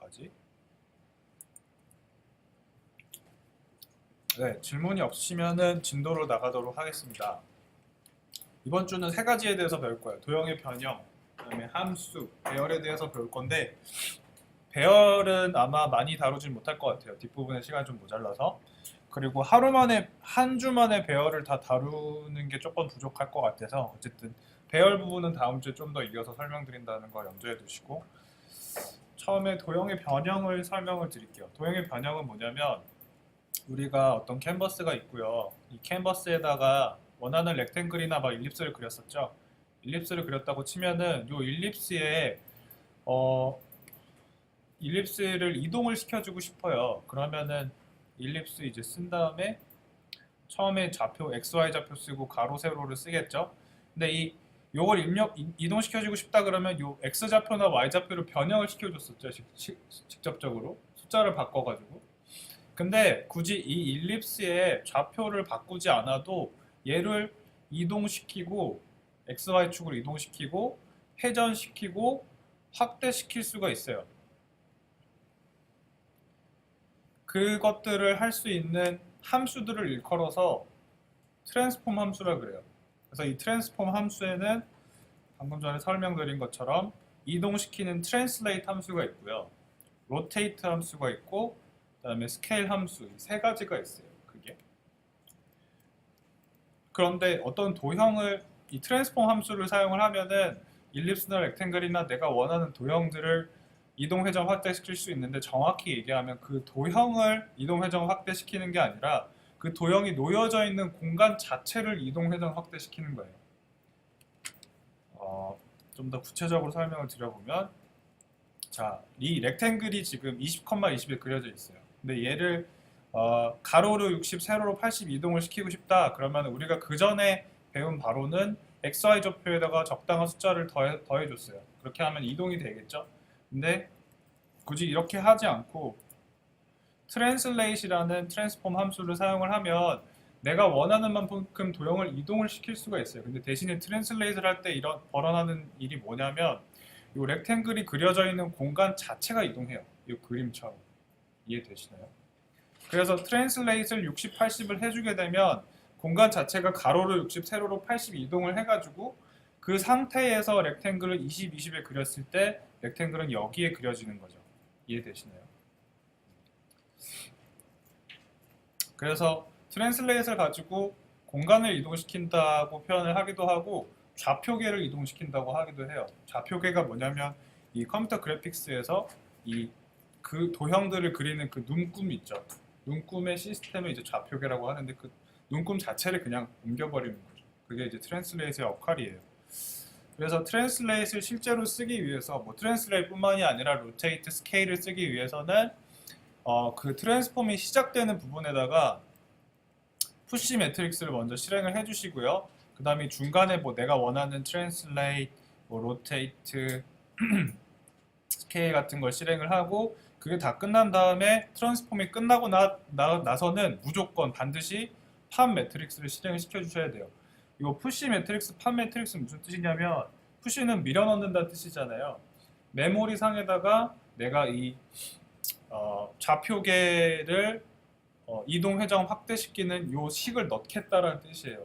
하지? 네, 질문이 없으시면은 진도로 나가도록 하겠습니다. 이번 주는 세 가지에 대해서 배울 거예요. 도형의 변형, 그다음에 함수, 배열에 대해서 배울 건데 배열은 아마 많이 다루진 못할 것 같아요. 뒷부분에 시간이 좀 모자라서. 그리고 하루 만에, 한 주 만에 배열을 다 다루는 게 조금 부족할 것 같아서 어쨌든 배열 부분은 다음 주에 좀 더 이어서 설명드린다는 거 염두에 두시고 처음에 도형의 변형을 설명을 드릴게요. 도형의 변형은 뭐냐면 우리가 어떤 캔버스가 있고요. 이 캔버스에다가 원하는 렉탱글이나 막 일립스를 그렸었죠. 일립스를 그렸다고 치면은 요 일립스에 일립스를 이동을 시켜주고 싶어요. 그러면은 일립스 이제 쓴 다음에 처음에 좌표 XY 좌표 쓰고 가로 세로를 쓰겠죠. 근데 요걸 이동시켜주고 싶다 그러면 요 X 좌표나 Y 좌표를 변형을 시켜줬었죠. 직접적으로 숫자를 바꿔가지고. 근데 굳이 이 일립스의 좌표를 바꾸지 않아도 얘를 이동시키고 XY축으로 이동시키고 회전시키고 확대시킬 수가 있어요. 그것들을 할 수 있는 함수들을 일컬어서 트랜스폼 함수라 그래요. 그래서 이 트랜스폼 함수에는 방금 전에 설명드린 것처럼 이동시키는 트랜슬레이트 함수가 있고요. 로테이트 함수가 있고 그다음에 스케일 함수 이 세 가지가 있어요. 그게. 그런데 어떤 도형을 이 트랜스폼 함수를 사용을 하면은 일립스나 렉탱글이나 내가 원하는 도형들을 이동 회전 확대시킬 수 있는데 정확히 얘기하면 그 도형을 이동 회전 확대시키는 게 아니라 그 도형이 놓여져 있는 공간 자체를 이동 회전 확대시키는 거예요. 좀 더 구체적으로 설명을 드려보면 자, 이 렉탱글이 지금 20,20에 그려져 있어요. 근데 얘를 가로로 60, 세로로 80 이동을 시키고 싶다. 그러면 우리가 그 전에 배운 바로는 XY 좌표에다가 적당한 숫자를 더해줬어요. 그렇게 하면 이동이 되겠죠. 근데 굳이 이렇게 하지 않고 트랜슬레이트라는 트랜스폼 함수를 사용을 하면 내가 원하는 만큼 도형을 이동을 시킬 수가 있어요. 근데 대신에 트랜슬레이트를 할 때 벌어나는 일이 뭐냐면 이 렉탱글이 그려져 있는 공간 자체가 이동해요. 이 그림처럼. 이해되시나요? 그래서 트랜슬레이트를 60, 80을 해주게 되면 공간 자체가 가로로 60, 세로로 80 이동을 해가지고 그 상태에서 렉탱글을 20, 20에 그렸을 때 렉탱글은 여기에 그려지는 거죠. 이해되시나요? 그래서 트랜슬레이트를 가지고 공간을 이동시킨다고 표현을 하기도 하고 좌표계를 이동시킨다고 하기도 해요. 좌표계가 뭐냐면 이 컴퓨터 그래픽스에서 그 도형들을 그리는 그 눈금 있죠. 눈금의 시스템을 이제 좌표계라고 하는데 그 눈금 자체를 그냥 옮겨버리는 거죠. 그게 이제 트랜슬레이트의 역할이에요. 그래서 트랜슬레이트를 실제로 쓰기 위해서 뭐 트랜슬레이트뿐만이 아니라 로테이트, 스케일을 쓰기 위해서는 그 트랜스폼이 시작되는 부분에다가 푸시 매트릭스를 먼저 실행을 해주시고요. 그 다음에 중간에 뭐 내가 원하는 트랜슬레이트, 뭐 로테이트, 스케일 같은 걸 실행을 하고 그게 다 끝난 다음에 트랜스폼이 끝나고 나서는 무조건 반드시 팝 매트릭스를 실행을 시켜주셔야 돼요. 이거 푸시 매트릭스, 팝 매트릭스는 무슨 뜻이냐면 푸시는 밀어넣는다는 뜻이잖아요. 메모리 상에다가 내가 이 좌표계를 이동 회전 확대시키는 요 식을 넣겠다라는 뜻이에요.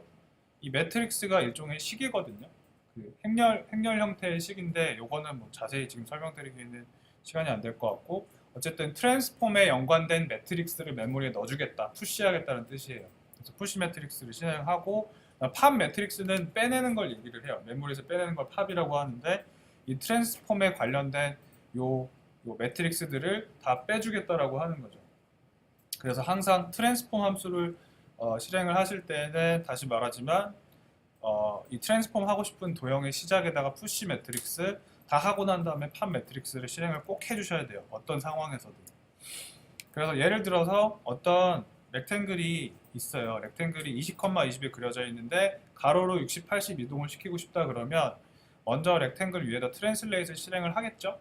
이 매트릭스가 일종의 식이거든요. 그 행렬 형태의 식인데 요거는 뭐 자세히 지금 설명드리기에는 시간이 안 될 것 같고 어쨌든 트랜스폼에 연관된 매트릭스를 메모리에 넣어주겠다, 푸시하겠다는 뜻이에요. 그래서 푸시 매트릭스를 실행하고 팝 매트릭스는 빼내는 걸 얘기를 해요. 메모리에서 빼내는 걸 팝이라고 하는데 이 트랜스폼에 관련된 요 매트릭스들을 다 빼주겠다라고 하는 거죠. 그래서 항상 트랜스폼 함수를 실행을 하실 때는 다시 말하지만 이 트랜스폼 하고 싶은 도형의 시작에다가 푸시 매트릭스 다 하고 난 다음에 팝 매트릭스를 실행을 꼭 해주셔야 돼요. 어떤 상황에서도. 그래서 예를 들어서 어떤 렉탱글이 있어요. 렉탱글이 20,20에 그려져 있는데 가로로 60, 80 이동을 시키고 싶다 그러면 먼저 렉탱글 위에다 트랜슬레이트 실행을 하겠죠.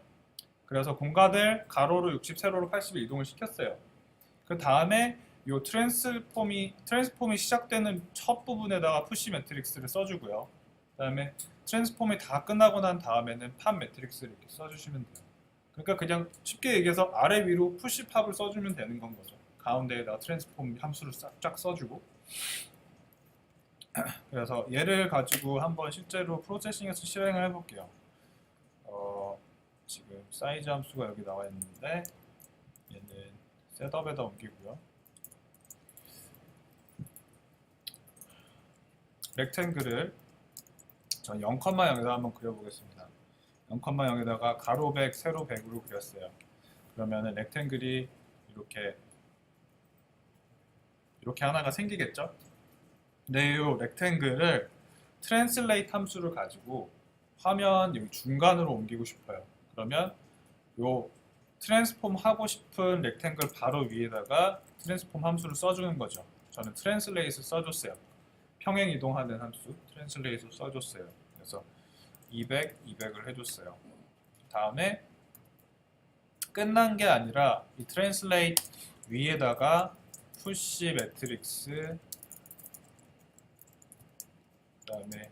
그래서 공간을 가로로 60, 세로로 80을 이동을 시켰어요. 그 다음에 이 트랜스폼이 시작되는 첫 부분에다가 푸시 매트릭스를 써주고요. 그 다음에 트랜스폼이 다 끝나고 난 다음에는 팝 매트릭스를 이렇게 써주시면 돼요. 그러니까 그냥 쉽게 얘기해서 아래 위로 푸시 팝을 써주면 되는 건 거죠. 가운데에다가 트랜스폼 함수를 쫙 써주고. 그래서 얘를 가지고 한번 실제로 프로세싱에서 실행을 해볼게요. 지금 사이즈 함수가 여기 나와 있는데 얘는 셋업에다 옮기고요. 렉탱글을 전 0,0에다 한번 그려보겠습니다. 0,0에다가 가로 100, 세로 100으로 그렸어요. 그러면은 렉탱글이 이렇게 하나가 생기겠죠? 근데 이 렉탱글을 트랜슬레이트 함수를 가지고 화면 여기 중간으로 옮기고 싶어요. 그러면 요 트랜스폼 하고 싶은 렉탱글 바로 위에다가 트랜스폼 함수를 써주는 거죠. 저는 트랜슬레이트 써줬어요. 평행 이동하는 함수 트랜슬레이트 써줬어요. 그래서 200, 200을 해줬어요. 다음에 끝난 게 아니라 이 트랜슬레이트 위에다가 푸시 매트릭스 그다음에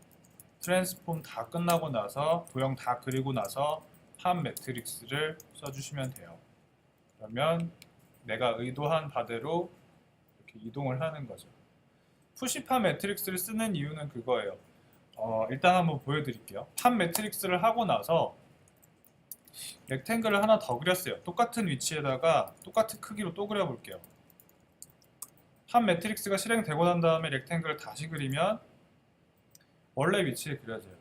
트랜스폼 다 끝나고 나서 도형 다 그리고 나서 팝 매트릭스를 써주시면 돼요. 그러면 내가 의도한 바대로 이렇게 이동을 하는 거죠. 푸시 팝 매트릭스를 쓰는 이유는 그거예요. 일단 한번 보여드릴게요. 팝 매트릭스를 하고 나서 렉탱글을 하나 더 그렸어요. 똑같은 위치에다가 똑같은 크기로 또 그려볼게요. 팝 매트릭스가 실행되고 난 다음에 렉탱글을 다시 그리면 원래 위치에 그려져요.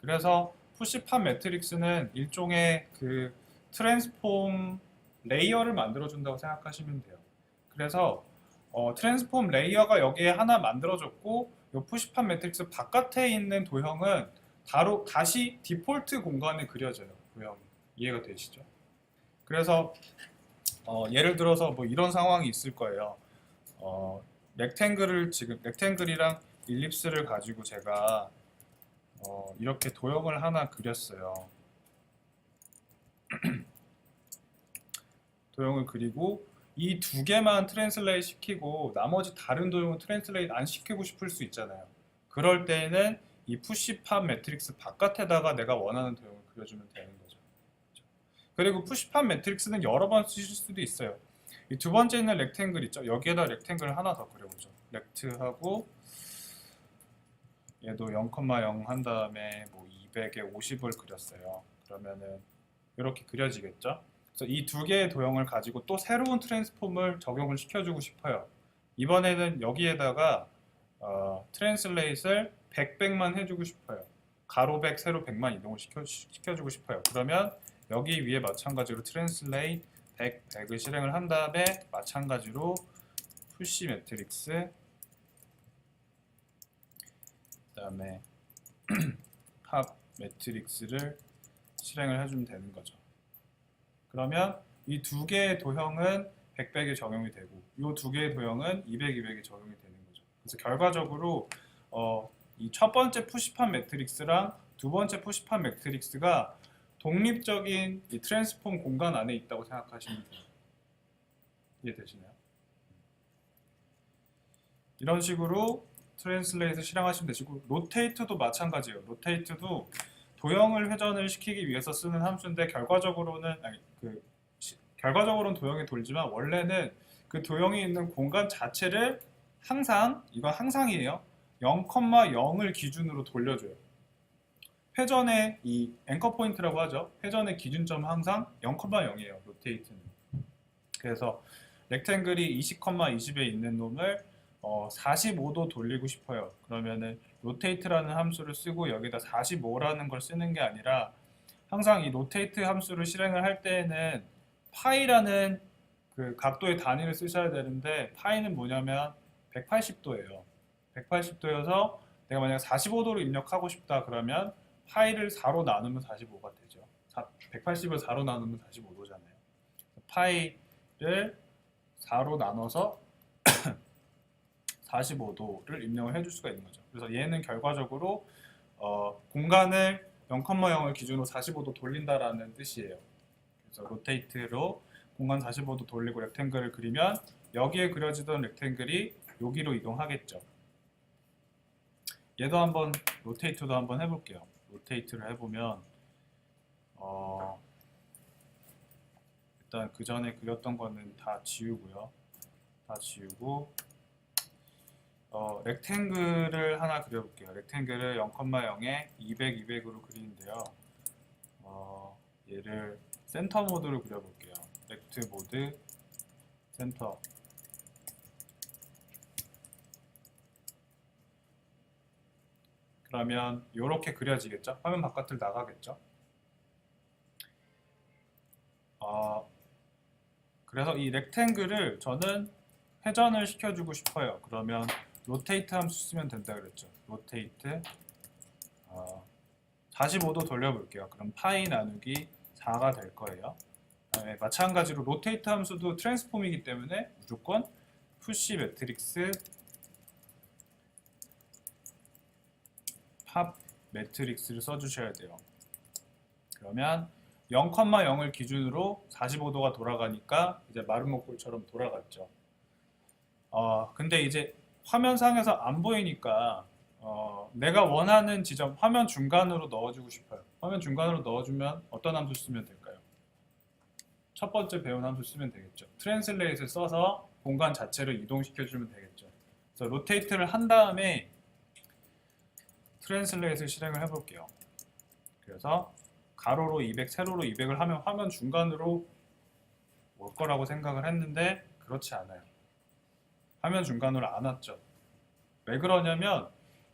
그래서 푸시 팝 매트릭스는 일종의 그 트랜스폼 레이어를 만들어준다고 생각하시면 돼요. 그래서 트랜스폼 레이어가 여기에 하나 만들어졌고 이 푸시 팝 매트릭스 바깥에 있는 도형은 다시 디폴트 공간에 그려져요. 도형이. 이해가 되시죠? 그래서 예를 들어서 뭐 이런 상황이 있을 거예요. 렉탱글이랑 일립스를 가지고 제가 이렇게 도형을 하나 그렸어요. 도형을 그리고 이 두 개만 트랜슬레이트 시키고 나머지 다른 도형은 트랜슬레이트 안 시키고 싶을 수 있잖아요. 그럴 때에는 이 푸시팝 매트릭스 바깥에다가 내가 원하는 도형을 그려주면 되는 거죠. 그리고 푸시팝 매트릭스는 여러 번 쓰실 수도 있어요. 이 두 번째 있는 렉탱글 있죠? 여기에다 렉탱글 하나 더 그려보죠. 렉트하고 얘도 0,0 한 다음에 뭐 200에 50을 그렸어요. 그러면은 이렇게 그려지겠죠? 그래서 이 두 개의 도형을 가지고 또 새로운 트랜스폼을 적용을 시켜주고 싶어요. 이번에는 여기에다가 트랜슬레이트를 100만 해주고 싶어요. 가로 100, 세로 100만 이동을 시켜주고 싶어요. 그러면 여기 위에 마찬가지로 트랜슬레이트 100, 100을 실행을 한 다음에 마찬가지로 푸시 매트릭스 그 다음에 팝 매트릭스를 실행을 해주면 되는 거죠. 그러면 이 두 개의 도형은 100, 100에 적용이 되고 이 두 개의 도형은 200, 200에 적용이 되는 거죠. 그래서 결과적으로 이 첫 번째 푸시팝 매트릭스랑 두 번째 푸시팝 매트릭스가 독립적인 이 트랜스폼 공간 안에 있다고 생각하시면 돼요. 이해되시나요? 이런 식으로 트랜슬레이트 실행하시면 되시고 로테이트도 마찬가지예요. 로테이트도 도형을 회전을 시키기 위해서 쓰는 함수인데 결과적으로는 도형이 돌지만 원래는 그 도형이 있는 공간 자체를 항상 이건 항상이에요. 0,0을 기준으로 돌려줘요. 회전의 이 앵커 포인트라고 하죠. 회전의 기준점 항상 0,0이에요. 로테이트는. 그래서 렉탱글이 20,20에 있는 놈을 45도 돌리고 싶어요. 그러면은 로테이트라는 함수를 쓰고 여기다 45라는 걸 쓰는 게 아니라 항상 이 로테이트 함수를 실행을 할 때에는 파이라는 그 각도의 단위를 쓰셔야 되는데 파이는 뭐냐면 180도예요. 180도여서 내가 만약 45도로 입력하고 싶다 그러면 파이를 4로 나누면 45가 되죠. 180을 4로 나누면 45도잖아요. 파이를 4로 나눠서 45도를 입력을 해줄 수가 있는 거죠. 그래서 얘는 결과적으로 공간을 0,0을 기준으로 45도 돌린다라는 뜻이에요. 그래서 로테이트로 공간 45도 돌리고 렉탱글을 그리면 여기에 그려지던 렉탱글이 여기로 이동하겠죠. 얘도 한번 로테이트도 한번 해볼게요. 로테이트를 해보면 일단 그 전에 그렸던 거는 다 지우고요. 다 지우고 렉탱글을 하나 그려볼게요. 렉탱글을 0,0에 200, 200으로 그리는데요. 얘를 센터 모드로 그려볼게요. 렉트 모드 센터. 그러면 이렇게 그려지겠죠? 화면 바깥을 나가겠죠? 그래서 이 렉탱글을 저는 회전을 시켜주고 싶어요. 그러면 로테이트 함수 쓰면 된다 그랬죠. 로테이트 45도 돌려볼게요. 그럼 파이 나누기 4가 될 거예요. 마찬가지로 로테이트 함수도 트랜스폼이기 때문에 무조건 푸시 매트릭스 팝 매트릭스를 써주셔야 돼요. 그러면 0,0을 기준으로 45도가 돌아가니까 이제 마름모꼴처럼 돌아갔죠. 근데 이제 화면상에서 안 보이니까 내가 원하는 지점 화면 중간으로 넣어주고 싶어요. 화면 중간으로 넣어주면 어떤 함수 쓰면 될까요? 첫 번째 배운 함수 쓰면 되겠죠. 트랜슬레이트를 써서 공간 자체를 이동시켜주면 되겠죠. 그래서 로테이트를 한 다음에 트랜슬레이트를 실행을 해볼게요. 그래서 가로로 200, 세로로 200을 하면 화면 중간으로 올 거라고 생각을 했는데 그렇지 않아요. 화면 중간으로 안 왔죠. 왜 그러냐면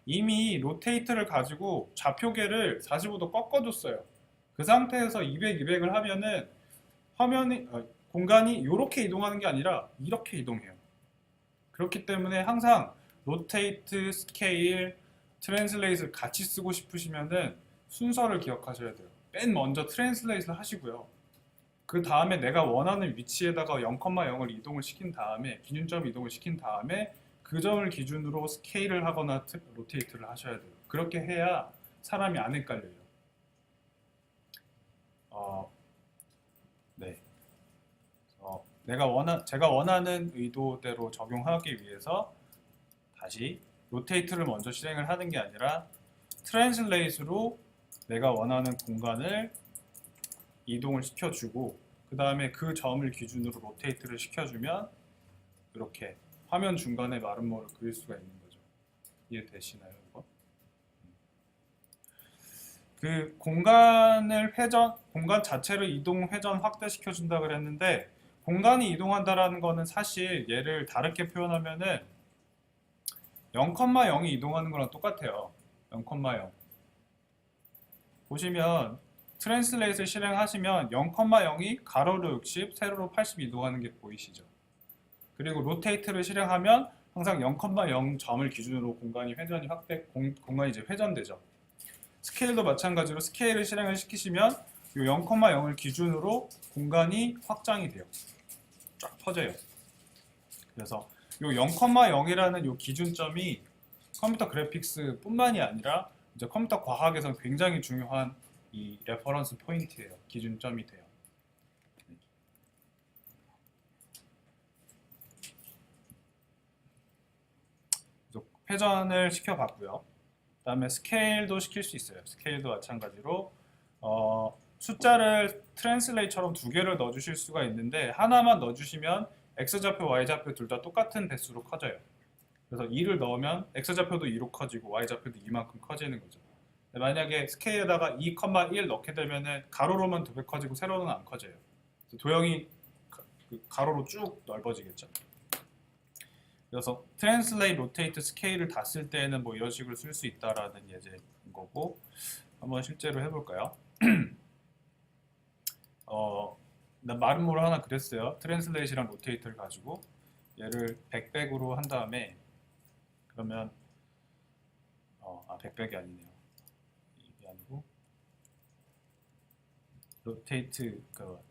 이미 로테이트를 가지고 좌표계를 45도 꺾어줬어요. 그 상태에서 200, 200을 하면은 공간이 이렇게 이동하는 게 아니라 이렇게 이동해요. 그렇기 때문에 항상 로테이트, 스케일, 트랜슬레이트를 같이 쓰고 싶으시면은 순서를 기억하셔야 돼요. 맨 먼저 트랜슬레이트를 하시고요. 그 다음에 내가 원하는 위치에다가 0,0을 이동을 시킨 다음에 기준점 이동을 시킨 다음에 그 점을 기준으로 스케일을 하거나 로테이트를 하셔야 돼요. 그렇게 해야 사람이 안 헷갈려요. 네. 제가 원하는 의도대로 적용하기 위해서 다시 로테이트를 먼저 실행을 하는 게 아니라 트랜슬레이트로 내가 원하는 공간을 이동을 시켜주고 그 다음에 그 점을 기준으로 로테이트를 시켜주면 이렇게 화면 중간에 마름모를 그릴 수가 있는 거죠. 이해되시나요? 이거? 그 공간 자체를 이동, 회전, 확대시켜준다 그랬는데 공간이 이동한다라는 거는 사실 얘를 다르게 표현하면은 0,0이 이동하는 거랑 똑같아요. 0,0 보시면 트랜슬레이트를 실행하시면 0,0이 가로로 60, 세로로 80 이동하는 게 보이시죠? 그리고 로테이트를 실행하면 항상 0,0 점을 기준으로 공간이 이제 회전되죠. 스케일도 마찬가지로 스케일을 실행을 시키시면 이 0,0을 기준으로 공간이 확장이 돼요. 쫙 퍼져요. 그래서 이 0,0이라는 이 기준점이 컴퓨터 그래픽스 뿐만이 아니라 이제 컴퓨터 과학에서 굉장히 중요한 이 레퍼런스 포인트예요. 기준점이 돼요. 그래서 회전을 시켜봤고요. 그 다음에 스케일도 시킬 수 있어요. 스케일도 마찬가지로 숫자를 트랜슬레이트처럼 두 개를 넣어주실 수가 있는데 하나만 넣어주시면 X좌표, Y좌표 둘 다 똑같은 배수로 커져요. 그래서 2를 넣으면 X좌표도 2로 커지고 Y좌표도 2만큼 커지는 거죠. 만약에 스케일에다가 2,1 넣게 되면은 가로로만 2배 커지고 세로는 안 커져요. 도형이 가로로 쭉 넓어지겠죠. 그래서 트랜슬레이트, 로테이트, 스케일을 다 쓸 때에는 뭐 이런 식으로 쓸 수 있다라는 예제인 거고 한번 실제로 해볼까요? 나 마름모를 하나 그랬어요. 트랜슬레이트랑 로테이트를 가지고 얘를 100백으로 한 다음에 그러면 100백이 아니네요. 이게 아니고 로테이트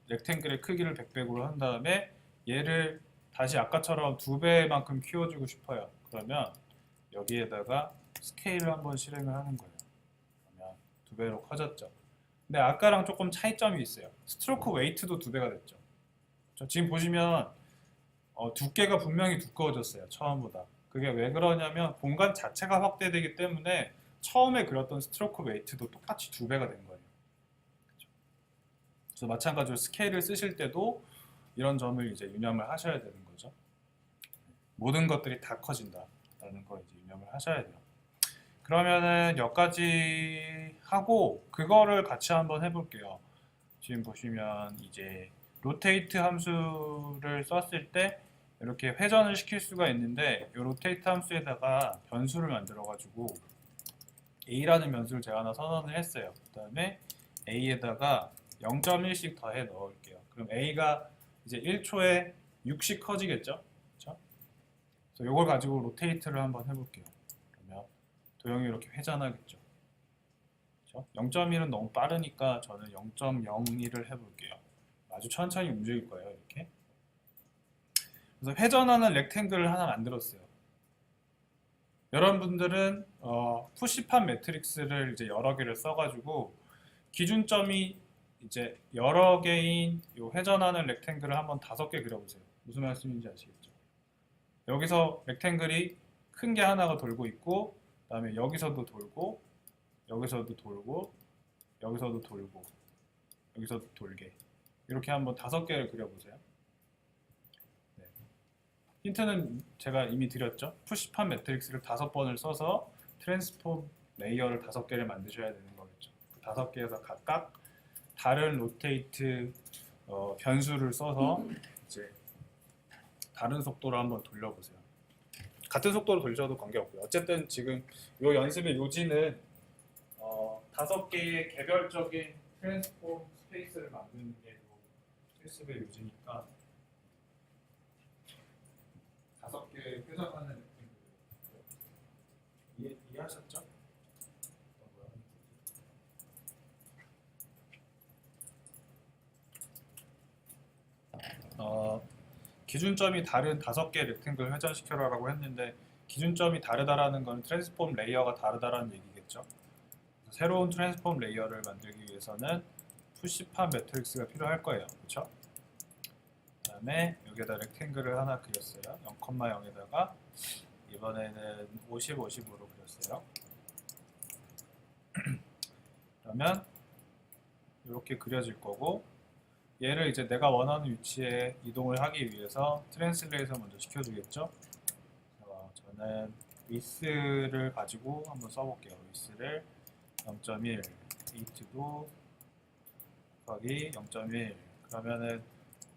렉탱글의 크기를 100백으로 한 다음에 얘를 다시 아까처럼 2배만큼 키워주고 싶어요. 그러면 여기에다가 스케일을 한번 실행을 하는 거예요. 그러면 2배로 커졌죠. 근데 아까랑 조금 차이점이 있어요. 스트로크 웨이트도 2배가 됐죠. 지금 보시면 두께가 분명히 두꺼워졌어요. 처음보다. 그게 왜 그러냐면 공간 자체가 확대되기 때문에 처음에 그렸던 스트로크 웨이트도 똑같이 2배가 된 거예요. 그래서 마찬가지로 스케일을 쓰실 때도 이런 점을 이제 유념을 하셔야 되는 거죠. 모든 것들이 다 커진다라는 거 이제 유념을 하셔야 돼요. 그러면은 여기까지 하고 그거를 같이 한번 해볼게요. 지금 보시면 이제 로테이트 함수를 썼을 때 이렇게 회전을 시킬 수가 있는데 이 로테이트 함수에다가 변수를 만들어 가지고 a라는 변수를 제가 하나 선언을 했어요. 그 다음에 a에다가 0.1씩 더해 넣을게요. 그럼 a가 이제 1초에 6씩 커지겠죠? 그렇죠? 그래서 이걸 가지고 로테이트를 한번 해볼게요. 그러면 도형이 이렇게 회전하겠죠. 그렇죠? 0.1은 너무 빠르니까 저는 0.01을 해볼게요. 아주 천천히 움직일 거예요. 이렇게. 그래서 회전하는 렉탱글을 하나 만들었어요. 여러분들은 푸시판 매트릭스를 이제 여러 개를 써가지고 기준점이 이제 여러 개인 요 회전하는 렉탱글을 한번 5개 그려보세요. 무슨 말씀인지 아시겠죠? 여기서 렉탱글이 큰 게 하나가 돌고 있고, 그다음에 여기서도 돌고, 여기서도 돌고, 여기서도 돌고, 여기서도 돌게. 이렇게 한번 5개를 그려보세요. 네. 힌트는 제가 이미 드렸죠. 푸시판 매트릭스를 5번을 써서 트랜스폼 레이어를 5개를 만드셔야 되는 거겠죠. 그 5개에서 각각 다른 로테이트 변수를 써서 이제 다른 속도로 한번 돌려보세요. 같은 속도로 돌려도 관계없고요. 어쨌든 지금 이 연습의 요지는 5개의 개별적인 트랜스폼 스페이스를 만드는 게 실습의 요지니까 5개의 회전하는 이해하셨죠? 기준점이 다른 5개의 렉탱글 회전시켜라라고 했는데 기준점이 다르다라는 건 트랜스폼 레이어가 다르다라는 얘기겠죠. 새로운 트랜스폼 레이어를 만들기 위해서는 푸시판 매트릭스가 필요할 거예요. 그렇죠? 그다음에 여기에다 렉탱글을 하나 그렸어요. 0,0에다가 이번에는 50, 50으로 그렸어요. 그러면 이렇게 그려질 거고 얘를 이제 내가 원하는 위치에 이동을 하기 위해서 트랜슬레이션 먼저 시켜주겠죠. 저는 위스를 가지고 한번 써볼게요. 위스를 0.1 8도 곱하기 0.1 그러면은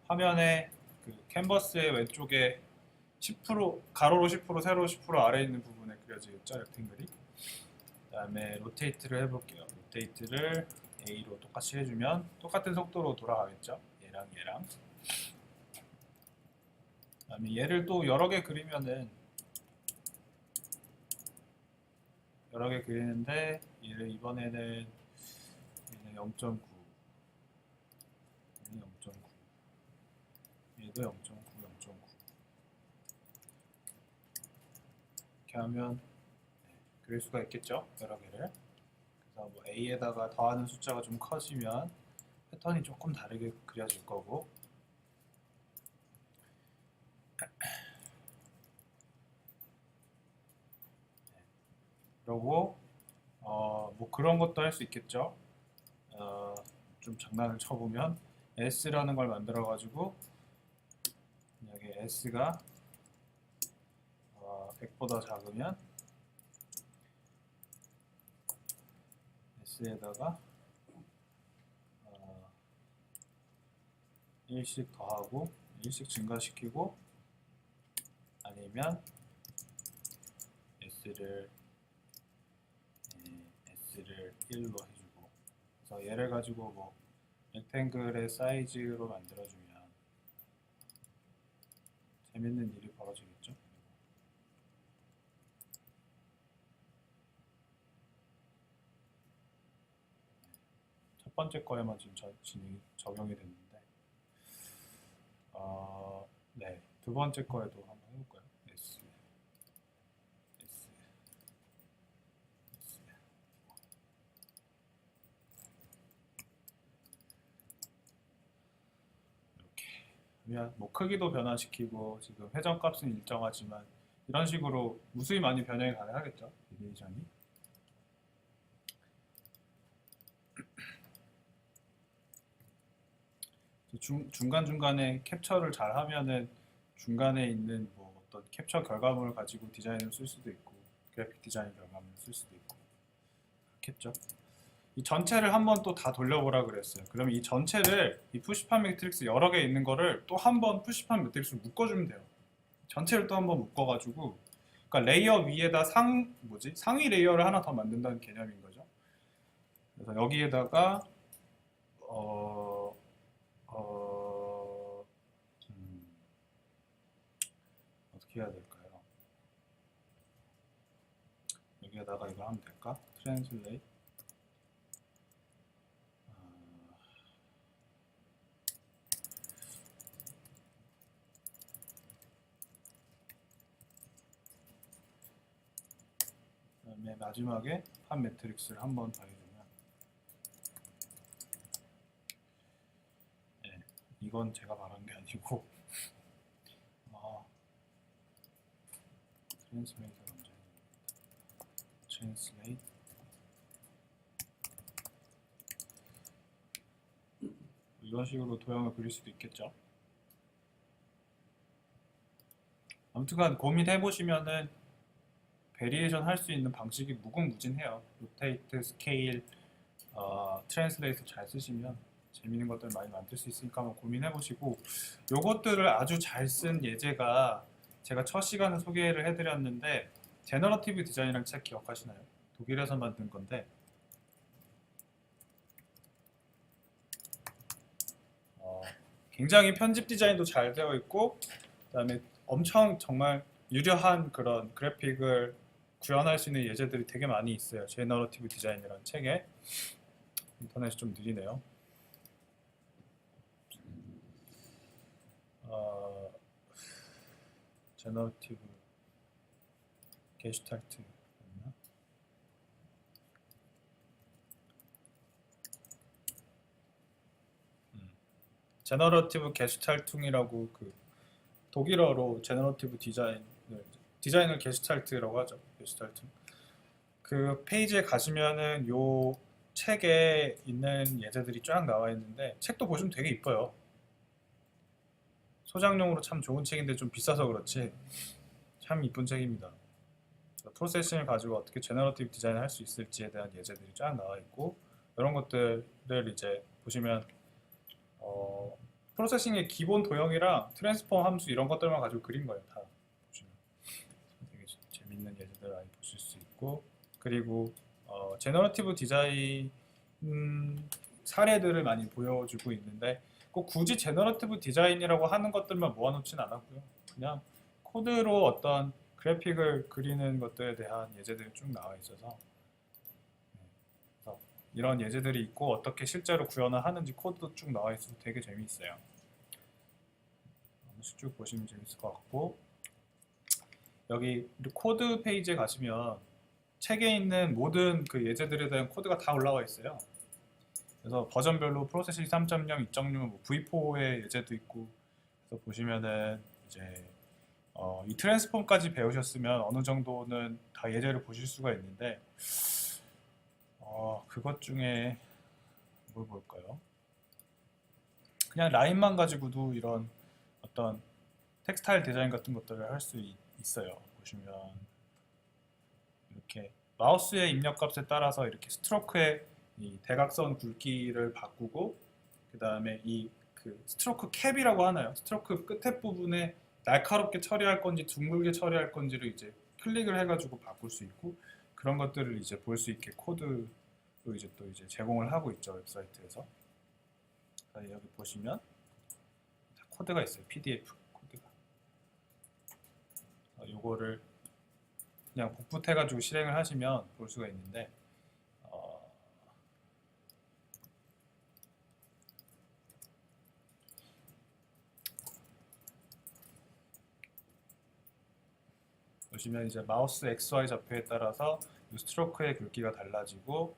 화면에 그 캔버스의 왼쪽에 10% 가로로 10% 세로로 10% 아래에 있는 부분에 그려지겠죠. 렉탱글이. 그 다음에 로테이트를 해볼게요. 로테이트를 A로 똑같이 해주면 똑같은 속도로 돌아가겠죠. 얘랑 얘랑. 그 다음에 얘를 또 여러 개 그리면은 여러 개 그리는데 얘를 이번에는 얘는 0.9 얘는 0.9 얘도 0.9 0.9 이렇게 하면 그릴 수가 있겠죠. 여러 개를. 그래서 뭐 A에다가 더하는 숫자가 좀 커지면 패턴이 조금 다르게 그려질 거고 그리고 뭐 그런 것도 할 수 있겠죠. 좀 장난을 쳐보면 S라는 걸 만들어 가지고 만약에 S가 100보다 작으면 S에다가 1씩 더하고 1씩 증가시키고 아니면 S를 1로 해주고 그래서 얘를 가지고 뭐 렉탱글의 사이즈로 만들어주면 재밌는 일이 벌어지겠죠. 첫 번째 거에만 지금 적용이 됐는데 네, 두 번째 거에도 한번 해볼까요? S, S, S. 이렇게 그러면 뭐 크기도 변화시키고 지금 회전값은 일정하지만 이런 식으로 무수히 많이 변형이 가능하겠죠. 리레이션이. 중간중간에 캡처를 잘 하면은 중간에 있는 뭐 어떤 캡처 결과물을 가지고 디자인을 쓸 수도 있고 그래픽 디자인 결과물을 쓸 수도 있고 그렇겠죠. 이 전체를 한번 또 다 돌려보라 그랬어요. 그러면 이 전체를 이 푸시판 매트릭스 여러 개 있는 거를 또 한번 푸시판 매트릭스로 묶어주면 돼요. 전체를 또 한번 묶어가지고 그러니까 레이어 위에다 상위 레이어를 하나 더 만든다는 개념인 거죠. 그래서 여기에다가 어, 어, 음, 어떻게 해야 될까요? 여기에다가 이거 하면 될까? 트랜슬레이트 그다음에 마지막에 판 매트릭스를 한번 더 해주면 네, 이건 제가 말한 게 아니고 트랜스레이트 먼저 트랜스레이트 이런 식으로 도형을 그릴 수도 있겠죠. 아무튼간 고민해 보시면은 베리에이션 할 수 있는 방식이 무궁무진해요. 로테이트, 스케일, 트랜스레이트 잘 쓰시면 재밌는 것들 많이 만들 수 있으니까 한번 고민해 보시고 요것들을 아주 잘 쓴 예제가 제가 첫 시간에 소개를 해드렸는데 제너러티브 디자인이라는 책 기억하시나요? 독일에서 만든 건데 굉장히 편집 디자인도 잘 되어 있고 그 다음에 엄청 정말 유려한 그런 그래픽을 구현할 수 있는 예제들이 되게 많이 있어요. 제너러티브 디자인이라는 책에. 인터넷이 좀 느리네요. 제너러티브 게슈탈트 맞나? 제너러티브 게슈탈퉁이라고 그 독일어로 제너러티브 디자인을 게슈탈트라고 하죠. 게슈탈퉁. 그 페이지에 가시면은 요 책에 있는 예제들이 쫙 나와 있는데 책도 보시면 되게 이뻐요. 소장용으로 참 좋은 책인데 좀 비싸서 그렇지 참 이쁜 책입니다. 프로세싱을 가지고 어떻게 제너러티브 디자인을 할 수 있을지에 대한 예제들이 쫙 나와 있고 이런 것들을 이제 보시면 프로세싱의 기본 도형이랑 트랜스폼 함수 이런 것들만 가지고 그린 거예요. 다 보시면 되게 재밌는 예제들 많이 보실 수 있고 그리고 제너러티브 디자인 사례들을 많이 보여주고 있는데 꼭 굳이 제너러티브 디자인이라고 하는 것들만 모아놓진 않았고요. 그냥 코드로 어떤 그래픽을 그리는 것들에 대한 예제들이 쭉 나와 있어서 그래서 이런 예제들이 있고 어떻게 실제로 구현을 하는지 코드도 쭉 나와 있어서 되게 재미있어요. 한 번씩 쭉 보시면 재밌을 것 같고 여기 코드 페이지에 가시면 책에 있는 모든 그 예제들에 대한 코드가 다 올라와 있어요. 그래서 버전별로 프로세싱 3.0, 2.6, 뭐 V4의 예제도 있고 그래서 보시면은 이제 이 트랜스폼까지 배우셨으면 어느 정도는 다 예제를 보실 수가 있는데 그것 중에 뭘 볼까요? 그냥 라인만 가지고도 이런 어떤 텍스타일 디자인 같은 것들을 할 수 있어요. 보시면 이렇게 마우스의 입력값에 따라서 이렇게 스트로크의 이 대각선 굵기를 바꾸고 그 다음에 이 그 스트로크 캡이라고 하나요? 스트로크 끝에 부분에 날카롭게 처리할 건지 둥글게 처리할 건지를 이제 클릭을 해가지고 바꿀 수 있고 그런 것들을 이제 볼 수 있게 코드로 이제 또 이제 제공을 하고 있죠 웹사이트에서. 여기 보시면 코드가 있어요. PDF 코드가. 요거를 그냥 복붙해가지고 실행을 하시면 볼 수가 있는데 보시면 이제 마우스 XY 좌표에 따라서 이 스트로크의 굵기가 달라지고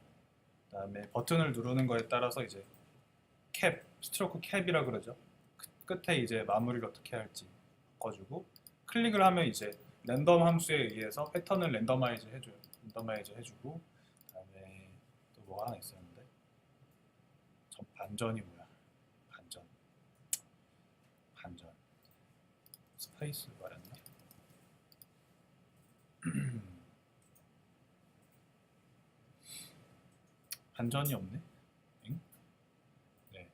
그다음에 버튼을 누르는 거에 따라서 이제 캡, 스트로크 캡이라 그러죠. 끝에 이제 마무리를 어떻게 할지 바꿔주고 클릭을 하면 이제 랜덤 함수에 의해서 패턴을 랜더마이즈 해줘요. 랜더마이즈 해주고 그다음에 또 뭐가 하나 있었는데 반전이 뭐야? 반전. 스페이스 말했나? 반전이 없네. 응? 네.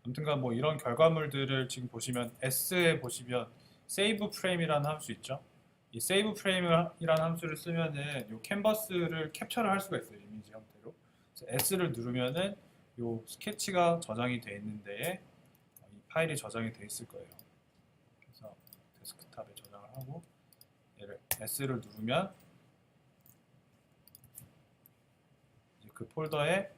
아무튼간 뭐 이런 결과물들을 지금 보시면 S에 보시면 save frame이라는 함수 있죠. 이 save frame이라는 함수를 쓰면은 이 캔버스를 캡처를 할 수가 있어요. 이미지 형태로. 그래서 S를 누르면은 이 스케치가 저장이 돼 있는 데에 이 파일이 저장이 돼 있을 거예요. 그래서 데스크탑에 저장을 하고 얘를 S를 누르면 이제 그 폴더에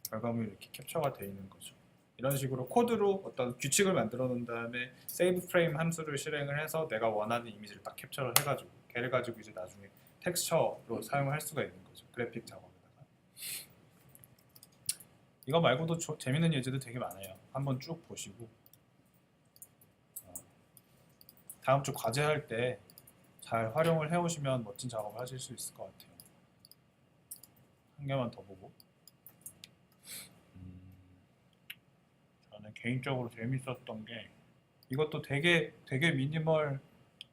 결과물이 이렇게 캡처가 되어 있는 거죠. 이런 식으로 코드로 어떤 규칙을 만들어 놓은 다음에 save frame 함수를 실행을 해서 내가 원하는 이미지를 딱 캡처를 해가지고 걔를 가지고 이제 나중에 텍스처로 사용할 수가 있는 거죠. 그래픽 작업에다가. 이거 말고도 재밌는 예제도 되게 많아요. 한번 쭉 보시고 다음 주 과제할 때 잘 활용을 해오시면 멋진 작업을 하실 수 있을 것 같아요. 한 개만 더 보고. 저는 개인적으로 재밌었던 게 이것도 되게 미니멀,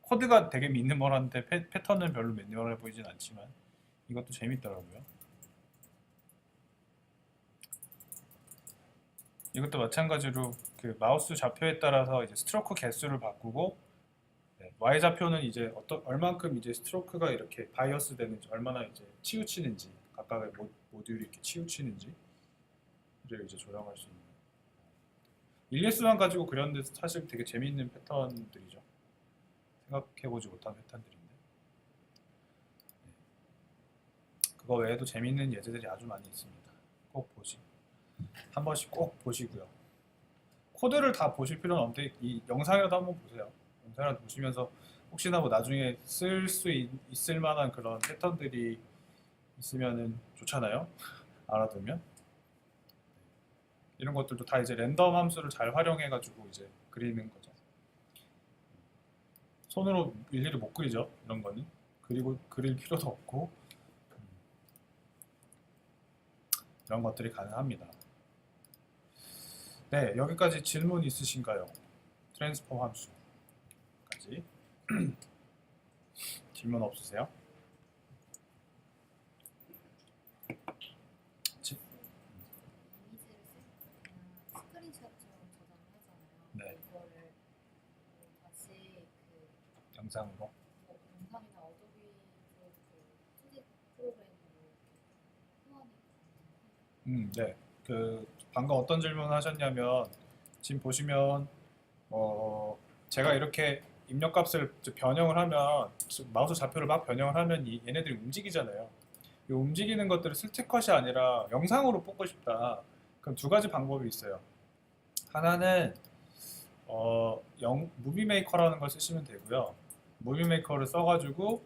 코드가 되게 미니멀한데 패턴은 별로 미니멀해 보이진 않지만 이것도 재밌더라고요. 이것도 마찬가지로 그 마우스 좌표에 따라서 이제 스트로크 개수를 바꾸고 Y 좌표는 이제 얼만큼 이제 스트로크가 이렇게 바이어스 되는지, 얼마나 이제 치우치는지, 각각의 모듈이 이렇게 치우치는지를 이제 조정할 수 있는. 일리스만 가지고 그렸는데 사실 되게 재미있는 패턴들이죠. 생각해보지 못한 패턴들인데. 그거 외에도 재미있는 예제들이 아주 많이 있습니다. 꼭 한 번씩 꼭 보시고요. 코드를 다 보실 필요는 없는데 이 영상이라도 한번 보세요. 영상이라도 보시면서 혹시나 뭐 나중에 쓸 수 있을 만한 그런 패턴들이 있으면은 좋잖아요. 알아두면. 이런 것들도 다 이제 랜덤 함수를 잘 활용해가지고 이제 그리는 거죠. 손으로 일일이 못 그리죠. 이런 거는. 그리고 그릴 필요도 없고 이런 것들이 가능합니다. 네, 여기까지 질문 있으신가요? 트랜스폼 함수까지. 질문 없으세요? 네. 영상으로. 영상이나 어도비 그 프로그램으로 후원이 네. 그 방금 어떤 질문을 하셨냐면 지금 보시면 제가 이렇게 입력값을 변형을 하면 마우스 좌표를 막 변형을 하면 얘네들이 움직이잖아요. 이 움직이는 것들을 스티컷이 아니라 영상으로 뽑고 싶다. 그럼 두 가지 방법이 있어요. 하나는 무비 메이커라는 걸 쓰시면 되고요. 무비 메이커를 써가지고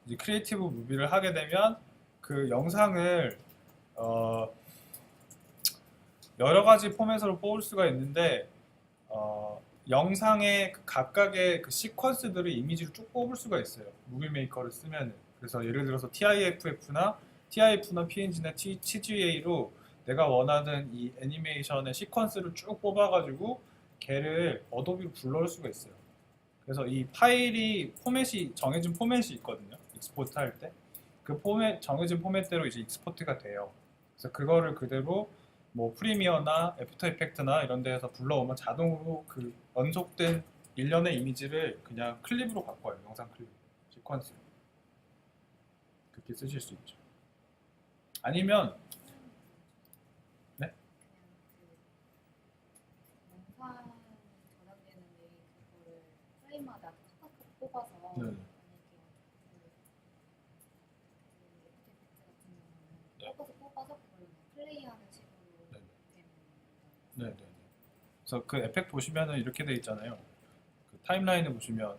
이제 크리에이티브 무비를 하게 되면 그 영상을 여러 가지 포맷으로 뽑을 수가 있는데 영상의 각각의 그 시퀀스들을 이미지로 쭉 뽑을 수가 있어요. 무비 메이커를 쓰면은. 그래서 예를 들어서 TIFF나 PNG나 TGA로 내가 원하는 이 애니메이션의 시퀀스를 쭉 뽑아가지고 걔를 어도비로 불러올 수가 있어요. 그래서 이 파일이 정해진 포맷이 있거든요. 익스포트 할 때. 그 정해진 포맷대로 이제 익스포트가 돼요. 그래서 그거를 그대로 뭐 프리미어나 애프터 이펙트나 이런 데에서 불러오면 자동으로 그 연속된 일련의 이미지를 그냥 클립으로 갖고 와요. 영상 클립, 시퀀스로. 그렇게 쓰실 수 있죠. 아니면 네? 영상이 저장되는데 그거를 프레임마다 컷컷 뽑아서 네. 만약에 그 애프터 이펙트 같은 경우는 뽑아서 그걸 플레이하는 식으로 되는 네. 그래서 그 에펙트 보시면은 이렇게 돼 있잖아요. 그 타임라인을 보시면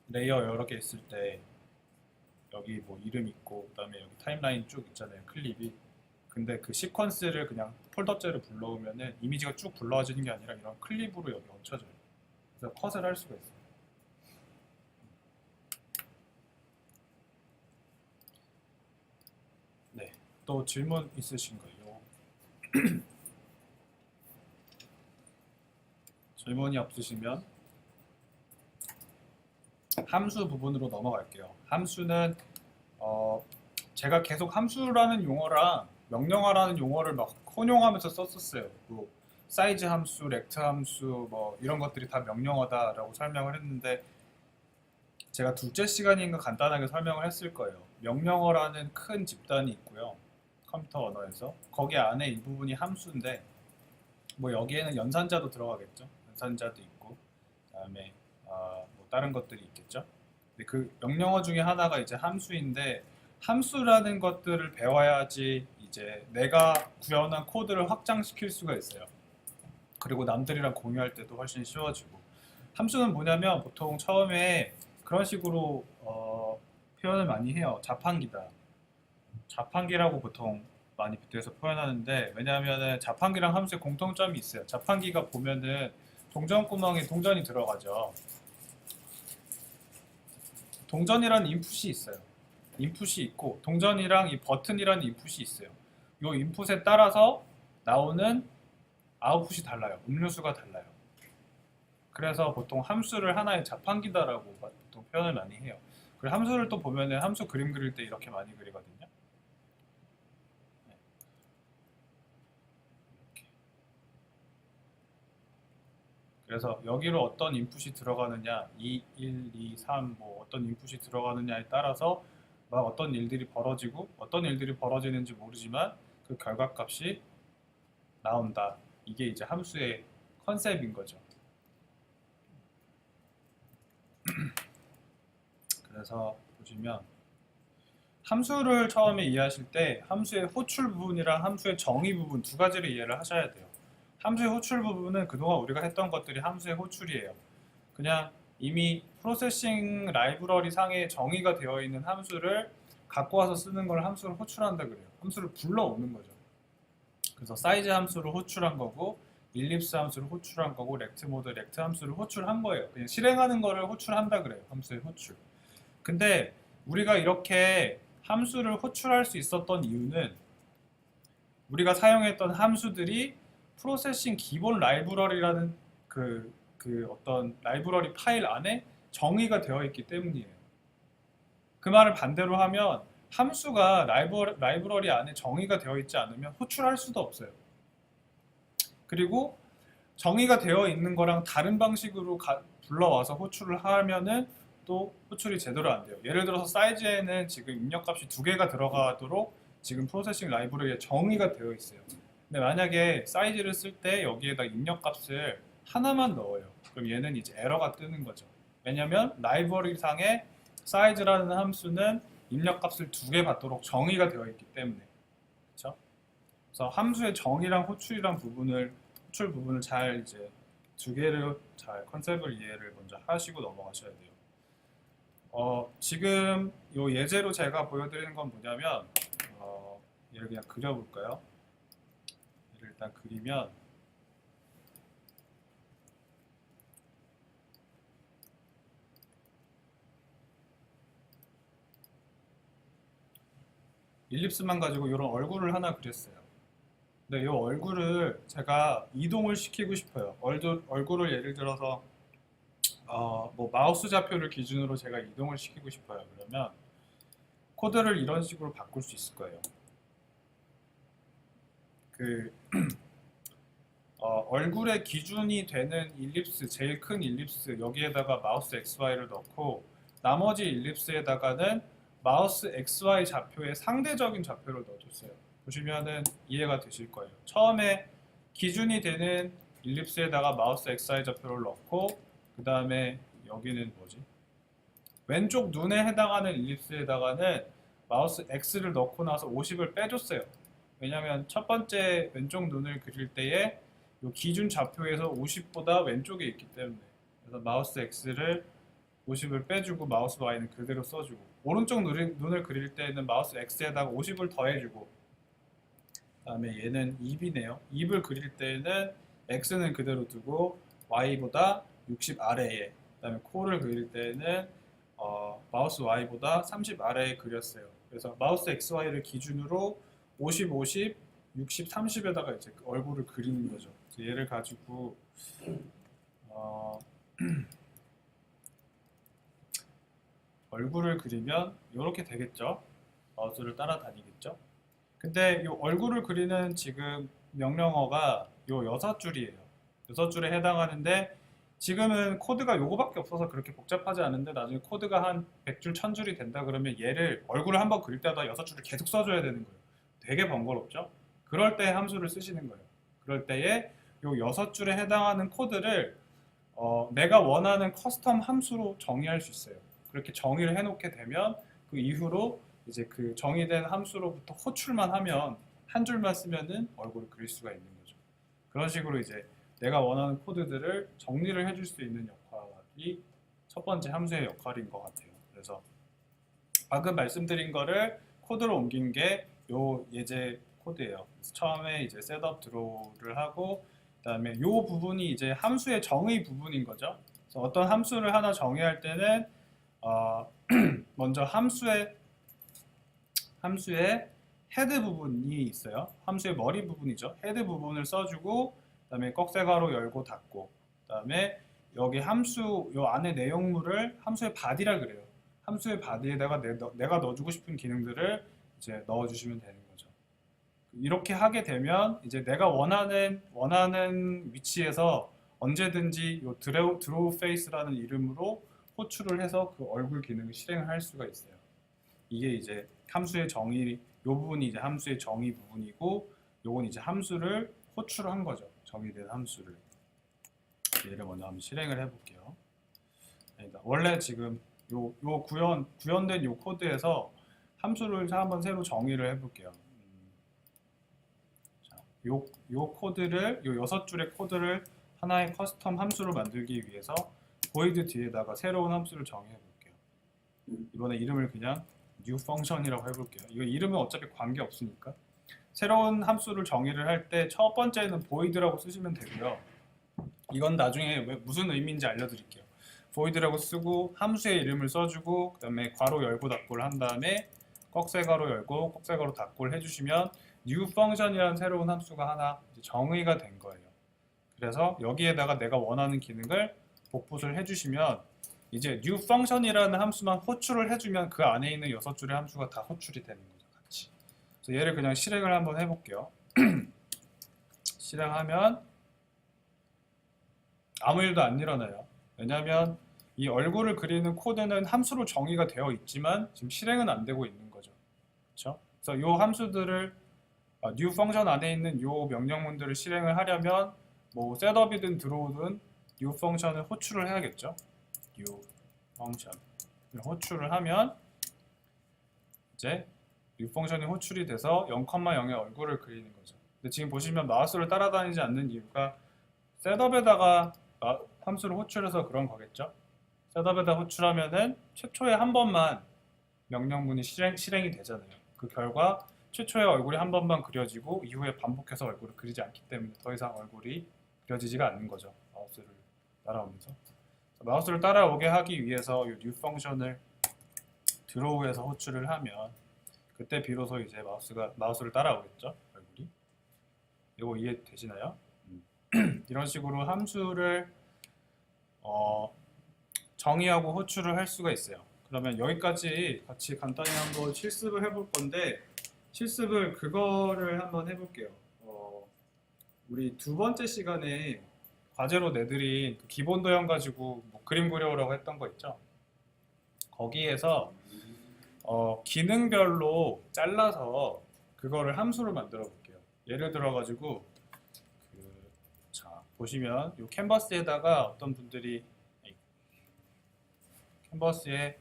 레이어 여러 개 있을 때 여기 뭐 이름 있고 그다음에 여기 타임라인 쭉 있잖아요. 클립이. 근데 그 시퀀스를 그냥 폴더째로 불러오면은 이미지가 쭉 불러와지는 게 아니라 이런 클립으로 여기 얹혀져요. 그래서 컷을 할 수가 있어요. 네. 또 질문 있으신 거예요? 질문이 없으시면 함수 부분으로 넘어갈게요. 함수는 제가 계속 함수라는 용어랑 명령어라는 용어를 막 혼용하면서 썼었어요. 뭐 사이즈 함수, 렉트 함수 뭐 이런 것들이 다 명령어다라고 설명을 했는데 제가 둘째 시간인가 간단하게 설명을 했을 거예요. 명령어라는 큰 집단이 있고요. 컴퓨터 언어에서 거기 안에 이 부분이 함수인데 뭐 여기에는 연산자도 들어가겠죠. 연산자도 있고 그다음에 뭐 다른 것들이 있겠죠. 근데 그 명령어 중에 하나가 이제 함수인데 함수라는 것들을 배워야지 이제 내가 구현한 코드를 확장시킬 수가 있어요. 그리고 남들이랑 공유할 때도 훨씬 쉬워지고 함수는 뭐냐면 보통 처음에 그런 식으로 표현을 많이 해요. 자판기다. 자판기라고 보통 많이 빗대서 표현하는데 왜냐하면은 자판기랑 함수의 공통점이 있어요. 자판기가 보면은 동전구멍에 동전이 들어가죠. 동전이라는 인풋이 있어요. 인풋이 있고 동전이랑 이 버튼이라는 인풋이 있어요. 이 인풋에 따라서 나오는 아웃풋이 달라요. 음료수가 달라요. 그래서 보통 함수를 하나의 자판기다라고 보통 표현을 많이 해요. 그리고 함수를 또 보면은 함수 그림 그릴 때 이렇게 많이 그리거든요. 네. 이렇게. 그래서 여기로 어떤 인풋이 들어가느냐, 2, 1, 2, 3, 뭐 어떤 인풋이 들어가느냐에 따라서 막 어떤 일들이 벌어지고 어떤 일들이 벌어지는지 모르지만 그 결과값이 나온다. 이게 이제 함수의 컨셉인 거죠. 그래서 보시면 함수를 처음에 이해하실 때 함수의 호출 부분이랑 함수의 정의 부분 두 가지를 이해를 하셔야 돼요. 함수의 호출 부분은 그동안 우리가 했던 것들이 함수의 호출이에요. 그냥 이미 프로세싱 라이브러리 상에 정의가 되어 있는 함수를 갖고 와서 쓰는 걸 함수를 호출한다 그래요. 함수를 불러오는 거죠. 그래서 사이즈 함수를 호출한 거고 일립스 함수를 호출한 거고 렉트 모드 렉트 함수를 호출한 거예요. 그냥 실행하는 거를 호출한다 그래요. 함수의 호출. 근데 우리가 이렇게 함수를 호출할 수 있었던 이유는 우리가 사용했던 함수들이 프로세싱 기본 라이브러리라는 그 어떤 라이브러리 파일 안에 정의가 되어 있기 때문이에요. 그 말을 반대로 하면 함수가 라이브러리 안에 정의가 되어 있지 않으면 호출할 수도 없어요. 그리고 정의가 되어 있는 거랑 다른 방식으로 불러와서 호출을 하면은 또 호출이 제대로 안 돼요. 예를 들어서 사이즈에는 지금 입력값이 두 개가 들어가도록 지금 프로세싱 라이브러리에 정의가 되어 있어요. 근데 만약에 사이즈를 쓸 때 여기에다 입력값을 하나만 넣어요. 그럼 얘는 이제 에러가 뜨는 거죠. 왜냐면 라이브러리 상에 사이즈라는 함수는 입력값을 두 개 받도록 정의가 되어 있기 때문에. 그렇죠? 그래서 함수의 정의랑 호출이랑 호출 부분을 잘 이제 두 개를 잘 컨셉을 이해를 먼저 하시고 넘어가셔야 돼요. 지금 요 예제로 제가 보여드리는 건 뭐냐면 얘를 그냥 그려볼까요? 얘를 일단 그리면 일립스만 가지고 이런 얼굴을 하나 그렸어요. 근데 이 얼굴을 제가 이동을 시키고 싶어요. 얼굴을 예를 들어서 뭐 마우스 좌표를 기준으로 제가 이동을 시키고 싶어요. 그러면 코드를 이런 식으로 바꿀 수 있을 거예요. 그 얼굴의 기준이 되는 일립스, 제일 큰 일립스 여기에다가 마우스 XY를 넣고 나머지 일립스에다가는 마우스 XY 좌표의 상대적인 좌표를 넣어줬어요. 보시면은 이해가 되실 거예요. 처음에 기준이 되는 일립스에다가 마우스 XY 좌표를 넣고 그 다음에 여기는 뭐지? 왼쪽 눈에 해당하는 일립스에다가는 마우스 X를 넣고 나서 50을 빼줬어요. 왜냐하면 첫 번째 왼쪽 눈을 그릴 때에 이 기준 좌표에서 50보다 왼쪽에 있기 때문에 그래서 마우스 X를 50을 빼주고 마우스 Y는 그대로 써주고 오른쪽 눈을 그릴 때는 마우스 X에다가 50을 더해주고 그 다음에 얘는 입이네요. 입을 그릴 때는 X는 그대로 두고 Y보다 60 아래에 그 다음에 코를 그릴 때는 마우스 Y보다 30 아래에 그렸어요. 그래서 마우스 XY를 기준으로 50, 50, 60, 30에다가 이제 얼굴을 그리는 거죠. 그래서 얘를 가지고 얼굴을 그리면 이렇게 되겠죠. 마우스를 따라다니겠죠. 근데 이 얼굴을 그리는 지금 명령어가 요 6줄이에요. 6줄에 해당하는데 지금은 코드가 요거밖에 없어서 그렇게 복잡하지 않은데 나중에 코드가 한 100줄, 1000줄이 된다 그러면 얘를 얼굴을 한번 그릴 때마다 6줄을 계속 써줘야 되는 거예요. 되게 번거롭죠? 그럴 때 함수를 쓰시는 거예요. 그럴 때에 요 6줄에 해당하는 코드를 내가 원하는 커스텀 함수로 정의할 수 있어요. 그렇게 정의를 해놓게 되면 그 이후로 이제 그 정의된 함수로부터 호출만 하면 한 줄만 쓰면은 얼굴을 그릴 수가 있는 거죠. 그런 식으로 이제 내가 원하는 코드들을 정리를 해줄 수 있는 역할이 첫 번째 함수의 역할인 것 같아요. 그래서 방금 말씀드린 거를 코드로 옮긴 게 요 예제 코드예요. 그래서 처음에 이제 셋업 드로우를 하고 그다음에 요 부분이 이제 함수의 정의 부분인 거죠. 그래서 어떤 함수를 하나 정의할 때는 먼저 함수의 헤드 부분이 있어요. 함수의 머리 부분이죠. 헤드 부분을 써주고 그다음에 꺽쇠가로 열고 닫고 그다음에 여기 함수 요 안에 내용물을 함수의 바디라 그래요. 함수의 바디에다가 내가 넣어주고 싶은 기능들을 이제 넣어주시면 되는 거죠. 이렇게 하게 되면 이제 내가 원하는 위치에서 언제든지 요 드로우 페이스라는 이름으로 호출을 해서 그 얼굴 기능을 실행을 할 수가 있어요. 이게 이제 함수의 정의, 요 부분이 이제 함수의 정의 부분이고, 요건 이제 함수를 호출한 거죠. 정의된 함수를. 얘를 먼저 한번 실행을 해볼게요. 아니다. 원래 지금 요 구현된 요 코드에서 함수를 한번 새로 정의를 해볼게요. 자, 요 코드를, 요 6줄의 코드를 하나의 커스텀 함수로 만들기 위해서 void 뒤에다가 새로운 함수를 정의해볼게요. 이번에 이름을 그냥 new function이라고 해볼게요. 이거 이름은 어차피 관계 없으니까. 새로운 함수를 정의를 할 때 첫 번째는 void라고 쓰시면 되고요. 이건 나중에 무슨 의미인지 알려드릴게요. void라고 쓰고 함수의 이름을 써주고 그 다음에 괄호 열고 닫고를 한 다음에 꺽쇠가로 열고 꺽쇠가로 닫고를 해주시면 new function이라는 새로운 함수가 하나 정의가 된 거예요. 그래서 여기에다가 내가 원하는 기능을 복붙을 해주시면 이제 new function이라는 함수만 호출을 해주면 그 안에 있는 6줄의 함수가 다 호출이 되는 거죠. 같이. 그래서 얘를 그냥 실행을 한번 해볼게요. 실행하면 아무 일도 안 일어나요. 왜냐하면 이 얼굴을 그리는 코드는 함수로 정의가 되어 있지만 지금 실행은 안 되고 있는 거죠. 그렇죠? 그래서 이 함수들을 new function 안에 있는 이 명령문들을 실행을 하려면 뭐 셋업이든 드로우든 new function을 호출을 해야겠죠. new function 호출을 하면 이제 new function이 호출이 돼서 0,0의 얼굴을 그리는 거죠. 근데 지금 보시면 마우스를 따라다니지 않는 이유가 셋업에다가 함수를 호출해서 그런 거겠죠. 셋업에다 호출하면은 최초에 한 번만 명령문이 실행이 되잖아요. 그 결과 최초의 얼굴이 한 번만 그려지고 이후에 반복해서 얼굴을 그리지 않기 때문에 더 이상 얼굴이 그려지지가 않는 거죠. 마우스를 따라오면서. 마우스를 따라오게 하기 위해서 이 new 펑션을 드로우에서 호출을 하면 그때 비로소 이제 마우스를 따라오겠죠. 얼굴이. 이거 이해되시나요? 이런 식으로 함수를 정의하고 호출을 할 수가 있어요. 그러면 여기까지 같이 간단히 한번 실습을 해볼 건데 실습을 그거를 한번 해볼게요. 우리 두 번째 시간에 과제로 내드린 그 기본 도형 가지고 뭐 그림 그려오라고 했던 거 있죠? 거기에서 기능별로 잘라서 그거를 함수로 만들어 볼게요. 예를 들어 가지고 자 보시면 이 캔버스에다가 어떤 분들이 캔버스에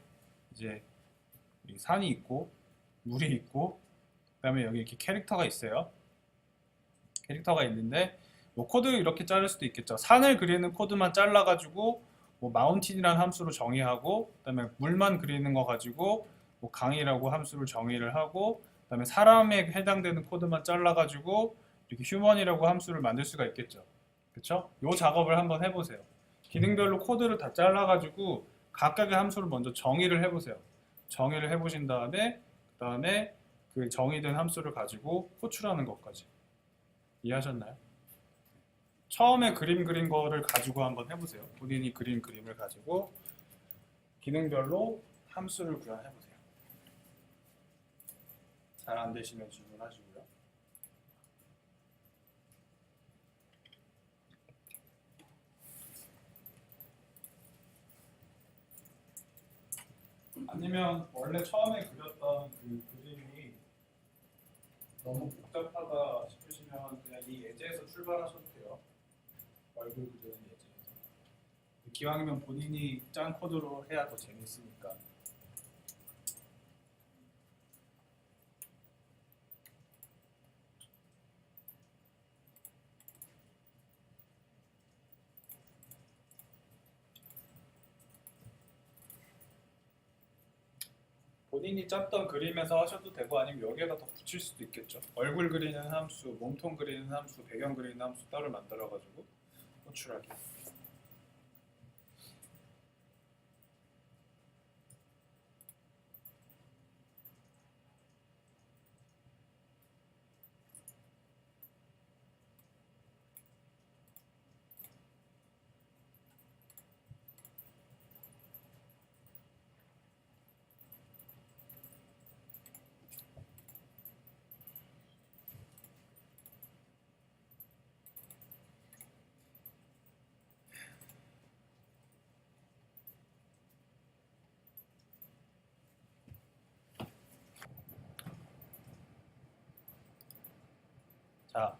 이제 산이 있고 물이 있고 그다음에 여기 이렇게 캐릭터가 있어요. 캐릭터가 있는데 뭐 코드 이렇게 자를 수도 있겠죠. 산을 그리는 코드만 잘라가지고 뭐 마운틴이라는 함수로 정의하고 그다음에 물만 그리는 거 가지고 뭐 강이라고 함수를 정의를 하고 그다음에 사람에 해당되는 코드만 잘라가지고 이렇게 휴먼이라고 함수를 만들 수가 있겠죠. 그렇죠? 요 작업을 한번 해보세요. 기능별로 코드를 다 잘라가지고 각각의 함수를 먼저 정의를 해보세요. 정의를 해보신 다음에 그다음에 그 정의된 함수를 가지고 호출하는 것까지 이해하셨나요? 처음에 그림 그린 거를 가지고 한번 해보세요. 본인이 그린 그림을 가지고 기능별로 함수를 구현해 보세요. 잘 안 되시면 질문하시고요. 아니면 원래 처음에 그렸던 그 그림이 너무 복잡하다 싶으시면 그냥 이 예제에서 출발하셔도 돼요. 얼굴 그리는 예제에서. 기왕이면 본인이 짠 코드로 해야 더 재밌으니까. 본인이 짰던 그림에서 하셔도 되고 아니면 여기에다 더 붙일 수도 있겠죠. 얼굴 그리는 함수, 몸통 그리는 함수, 배경 그리는 함수 따로 만들어가지고 호출하기. 자,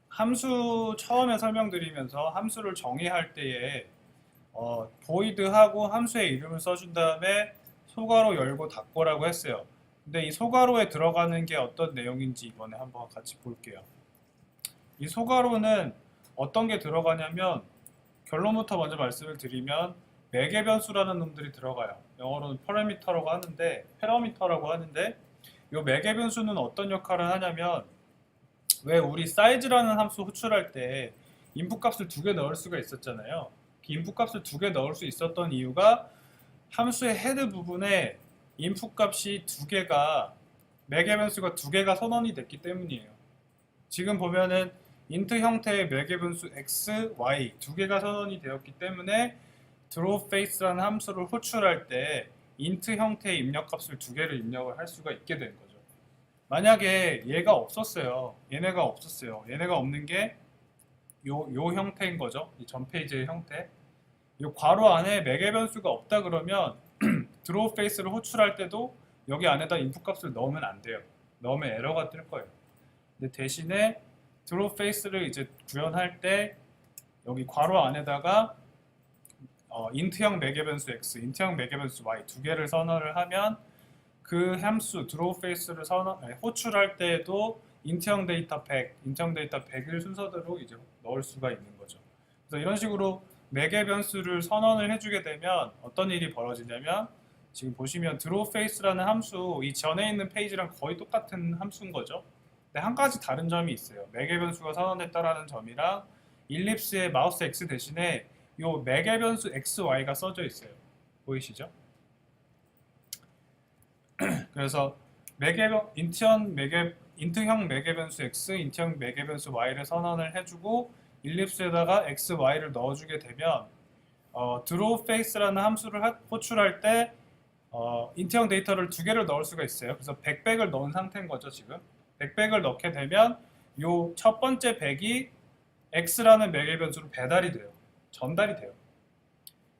함수 처음에 설명드리면서 함수를 정의할 때에 void하고 함수의 이름을 써준 다음에 소괄호 열고 닫고라고 했어요. 근데 이 소괄호에 들어가는 게 어떤 내용인지 이번에 한번 같이 볼게요. 이 소괄호는 어떤 게 들어가냐면 결론부터 먼저 말씀을 드리면 매개 변수라는 놈들이 들어가요. 영어로는 패러미터라고 하는데 이 매개 변수는 어떤 역할을 하냐면 왜 우리 사이즈라는 함수 호출할 때 인풋 값을 두 개 넣을 수가 있었잖아요. 그 인풋 값을 두 개 넣을 수 있었던 이유가 함수의 헤드 부분에 인풋 값이 두 개가 매개 변수가 두 개가 선언이 됐기 때문이에요. 지금 보면은 인트 형태의 매개 변수 x, y 두 개가 선언이 되었기 때문에 drawFace라는 함수를 호출할 때 인트 형태의 입력값을 두 개를 입력을 할 수가 있게 된 거죠. 만약에 얘가 없었어요. 얘네가 없었어요. 얘네가 없는 게 요 형태인 거죠. 이 전 페이지의 형태. 요 괄호 안에 매개 변수가 없다 그러면 drawFace를 호출할 때도 여기 안에다 인풋 값을 넣으면 안 돼요. 넣으면 에러가 뜰 거예요. 근데 대신에 drawFace를 이제 구현할 때 여기 괄호 안에다가 int형 매개 변수 x, int형 매개 변수 y 두 개를 선언을 하면 그 함수 drawFace를 호출할 때에도 int형 데이터 100, int형 데이터 100을 순서대로 이제 넣을 수가 있는 거죠. 그래서 이런 식으로 매개 변수를 선언을 해주게 되면 어떤 일이 벌어지냐면 지금 보시면 drawFace라는 함수 이 전에 있는 페이지랑 거의 똑같은 함수인 거죠. 근데 한 가지 다른 점이 있어요. 매개 변수가 선언됐다라는 점이랑 일립스의 마우스 X 대신에 요 매개 변수 XY가 써져 있어요. 보이시죠? 그래서 인트형 매개 변수 X, 인트형 매개 변수 Y를 선언을 해주고 일립스에다가 X, Y를 넣어주게 되면 drawFace라는 함수를 호출할 때 인트형 데이터를 두 개를 넣을 수가 있어요. 그래서 100백을 넣은 상태인 거죠, 지금. 100백을 넣게 되면 요 첫 번째 100이 X라는 매개 변수로 배달이 돼요. 전달이 돼요.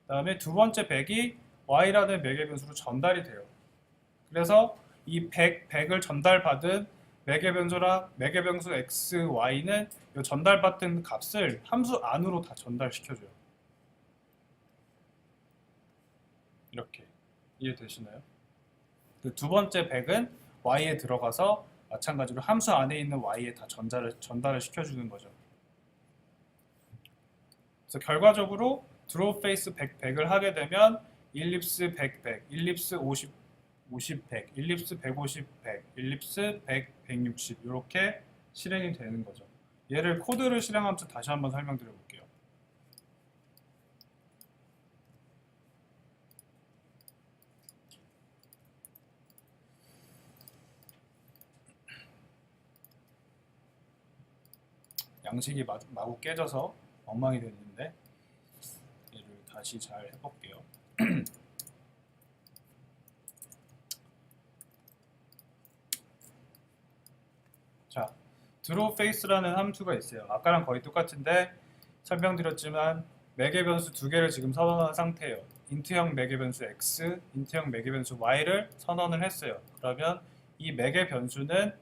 그 다음에 두 번째 100이 Y라는 매개 변수로 전달이 돼요. 그래서 이 100을 전달받은 매개 변수 X, Y는 이 전달받은 값을 함수 안으로 다 전달시켜줘요. 이렇게 이해되시나요? 그 두 번째 100은 Y에 들어가서 마찬가지로 함수 안에 있는 Y에 다 전달을 시켜주는 거죠. 그래서 결과적으로 drawFace 100을 하게 되면 일립스 100, 100, 일립스 50, 100, 일립스 150, 100, 일립스 100, 160 이렇게 실행이 되는 거죠. 얘를 코드를 실행하면서 다시 한번 설명드려 볼게요. 양식이 마구 깨져서 엉망이 됐는데 얘를 다시 잘 해볼게요. 자, draw face라는 함수가 있어요. 아까랑 거의 똑같은데 설명드렸지만 매개 변수 두 개를 지금 선언한 상태예요. 인트형 매개 변수 x, 인트형 매개 변수 y를 선언을 했어요. 그러면 이 매개 변수는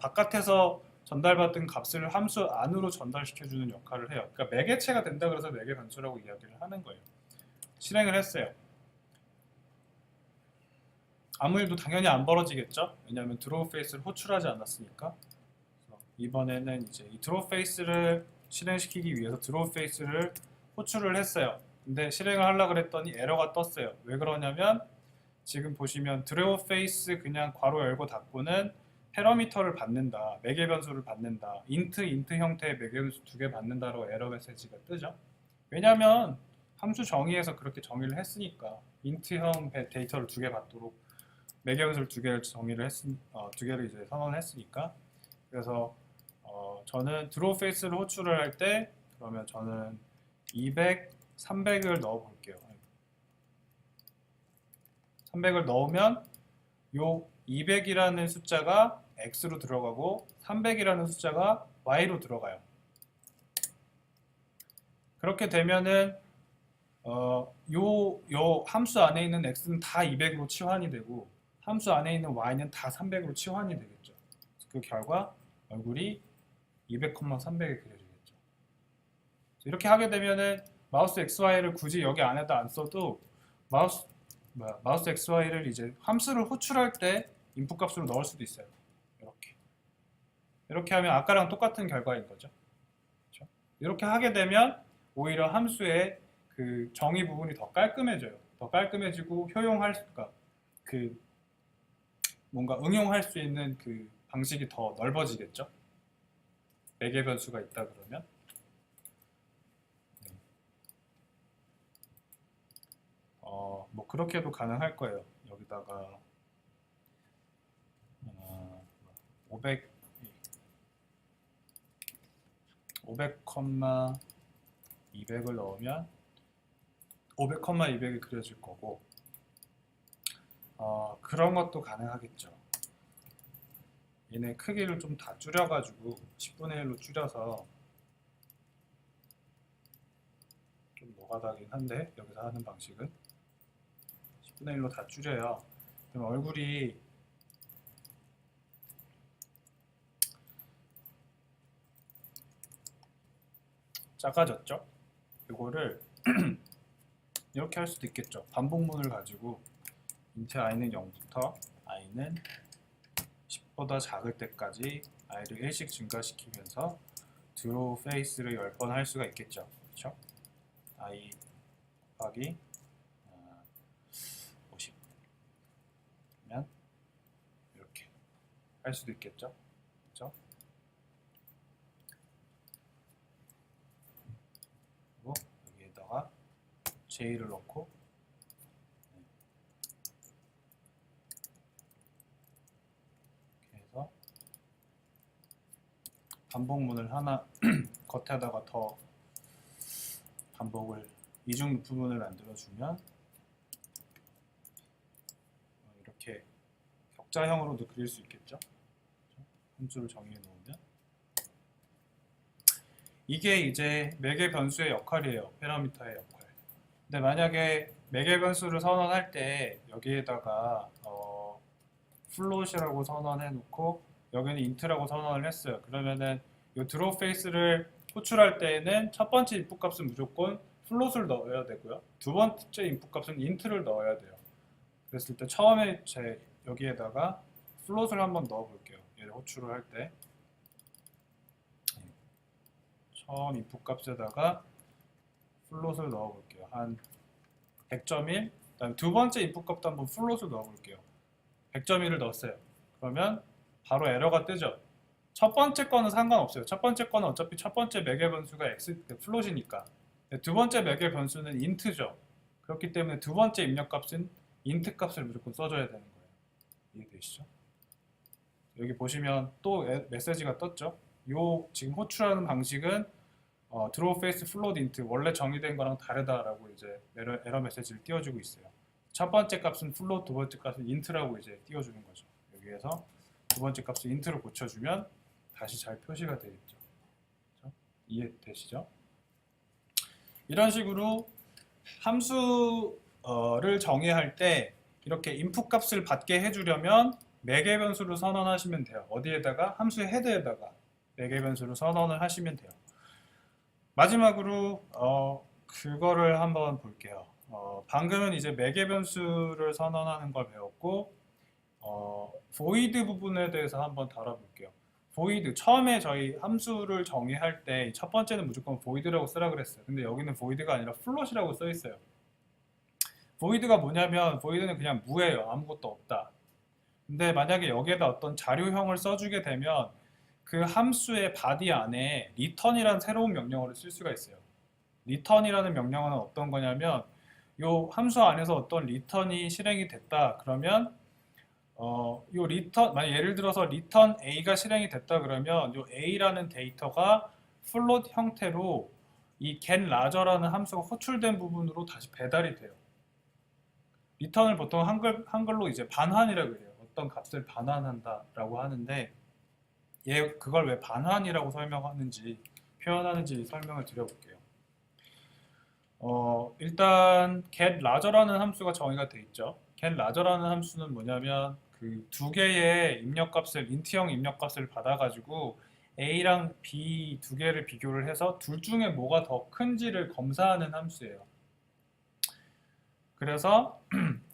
바깥에서 전달받은 값을 함수 안으로 전달시켜주는 역할을 해요. 그러니까 매개체가 된다 그래서 매개 변수라고 이야기를 하는 거예요. 실행을 했어요. 아무 일도 당연히 안 벌어지겠죠? 왜냐하면 드로우 페이스를 호출하지 않았으니까. 그래서 이번에는 이제 이 드로우 페이스를 실행시키기 위해서 드로우 페이스를 호출을 했어요. 근데 실행을 하려고 그랬더니 에러가 떴어요. 왜 그러냐면 지금 보시면 드로우 페이스 그냥 괄호 열고 닫고는 패러미터를 받는다, 매개 변수를 받는다, 인트 형태의 매개 변수 두 개 받는다로 에러 메시지가 뜨죠. 왜냐하면 함수 정의에서 그렇게 정의를 했으니까 인트형 데이터를 두 개 받도록 매개 변수를 두 개를 정의를 두 개를 이제 선언했으니까. 그래서 저는 드로우 페이스를 호출을 할 때 그러면 저는 200, 300을 넣어 볼게요. 300을 넣으면 요 200이라는 숫자가 x로 들어가고 300이라는 숫자가 y로 들어가요. 그렇게 되면은 요 함수 안에 있는 x는 다 200으로 치환이 되고 함수 안에 있는 y는 다 300으로 치환이 되겠죠. 그 결과 얼굴이 200, 300이 그려지겠죠. 이렇게 하게 되면은 마우스 XY를 굳이 여기 안에다 안 써도 마우스 XY를 이제 함수를 호출할 때 인풋 값으로 넣을 수도 있어요. 이렇게 하면 아까랑 똑같은 결과인 거죠. 그렇죠? 이렇게 하게 되면 오히려 함수의 그 정의 부분이 더 깔끔해져요. 더 깔끔해지고 효용할 수가 그 뭔가 응용할 수 있는 그 방식이 더 넓어지겠죠. 매개 변수가 있다 그러면. 뭐 그렇게도 가능할 거예요. 여기다가 500, 200을 넣으면 500,200이 그려질 거고 그런 것도 가능하겠죠. 얘네 크기를 좀 다 줄여가지고 10분의 1로 줄여서 좀 노가다긴 한데 여기서 하는 방식은 10분의 1로 다 줄여요. 그럼 얼굴이 작아졌죠? 이거를 이렇게 할 수도 있겠죠. 반복문을 가지고 int i는 0부터 i는 10보다 작을 때까지 i를 1씩 증가시키면서 draw face를 10번 할 수가 있겠죠. 그렇죠? i 곱하기 50면 이렇게 할 수도 있겠죠. 그렇죠? 그리고 여기에다가 j를 넣고 이렇게 해서 반복문을 하나 겉에다가 더 반복을 이중 부분을 만들어주면 이렇게 격자형으로도 그릴 수 있겠죠. 함수를 정의해 놓으면 이게 이제 매개 변수의 역할이에요. 패러미터의 역할. 근데 만약에 매개 변수를 선언할 때 여기에다가 플롯이라고 선언해 놓고 여기는 int라고 선언을 했어요. 그러면은 이 draw face를 호출할 때에는 첫 번째 인풋 값은 무조건 플롯을 넣어야 되고요. 두 번째 인풋 값은 int를 넣어야 돼요. 그랬을 때 처음에 여기에다가 플롯을 한번 넣어 볼게요. 얘를 호출을 할 때 처음 인풋 값에다가 플롯을 넣어 볼게요. 한 100.1, 그다음에 두 번째 인풋 값도 한번 플롯을 넣어 볼게요. 100.1을 넣었어요. 그러면 바로 에러가 뜨죠. 첫 번째 거는 상관없어요. 첫 번째 거는 어차피 첫 번째 매개 변수가 플롯이니까. 두 번째 매개 변수는 int죠. 그렇기 때문에 두 번째 입력 값은 int 값을 무조건 써줘야 되는 거예요. 이해되시죠? 여기 보시면 또 메시지가 떴죠. 요 지금 호출하는 방식은 draw face float int 원래 정의된 거랑 다르다라고 이제 에러 메시지를 띄워주고 있어요. 첫 번째 값은 float, 두 번째 값은 int라고 이제 띄워주는 거죠. 여기에서 두 번째 값을 int로 고쳐주면 다시 잘 표시가 되겠죠. 그렇죠? 이해되시죠? 이런 식으로 함수를 정의할 때 이렇게 input 값을 받게 해주려면 매개 변수를 선언하시면 돼요. 어디에다가? 함수의 헤드에다가 매개 변수를 선언을 하시면 돼요. 마지막으로 그거를 한번 볼게요. 방금은 이제 매개 변수를 선언하는 걸 배웠고 void 부분에 대해서 한번 다뤄볼게요. void 처음에 저희 함수를 정의할 때 첫 번째는 무조건 void라고 쓰라 그랬어요. 근데 여기는 void가 아니라 float이라고 써 있어요. void가 뭐냐면 void는 그냥 무예요. 아무것도 없다. 근데 만약에 여기에다 어떤 자료형을 써주게 되면 그 함수의 body 안에 return이라는 새로운 명령어를 쓸 수가 있어요. return이라는 명령어는 어떤 거냐면 요 함수 안에서 어떤 return이 실행이 됐다 그러면 요 return 만약 예를 들어서 return a가 실행이 됐다 그러면 요 a라는 데이터가 float 형태로 이 get larger라는 함수가 호출된 부분으로 다시 배달이 돼요. return을 보통 한글로 이제 반환이라고 해요. 어떤 값을 반환한다라고 하는데 그걸 왜 반환이라고 설명하는지 표현하는지 설명을 드려볼게요. 일단 get larger라는 함수가 정의가 돼 있죠. get larger라는 함수는 뭐냐면 그 두 개의 입력값을 int형 입력값을 받아가지고 a랑 b 두 개를 비교를 해서 둘 중에 뭐가 더 큰지를 검사하는 함수예요. 그래서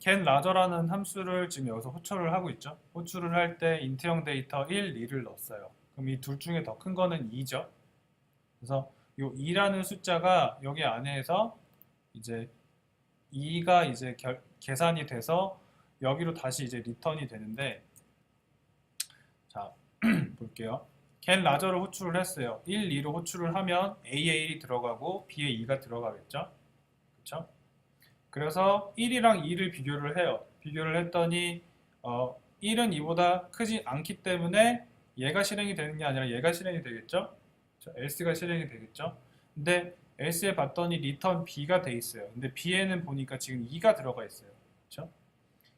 get larger라는 함수를 지금 여기서 호출을 하고 있죠. 호출을 할 때 int형 데이터 1, 2를 넣었어요. 그럼 이 둘 중에 더 큰 거는 2죠. 그래서 이 2라는 숫자가 여기 안에서 이제 2가 이제 계산이 돼서 여기로 다시 이제 리턴이 되는데 자 볼게요. get larger를 호출을 했어요. 1, 2로 호출을 하면 A에 1이 들어가고 B에 2가 들어가겠죠. 그렇죠? 그래서 1이랑 2를 비교를 해요. 비교를 했더니 1은 2보다 크지 않기 때문에 얘가 실행이 되는 게 아니라 얘가 실행이 되겠죠. else가 실행이 되겠죠. 근데 else에 봤더니 return b가 돼 있어요. 근데 b에는 보니까 지금 2가 들어가 있어요. 그렇죠?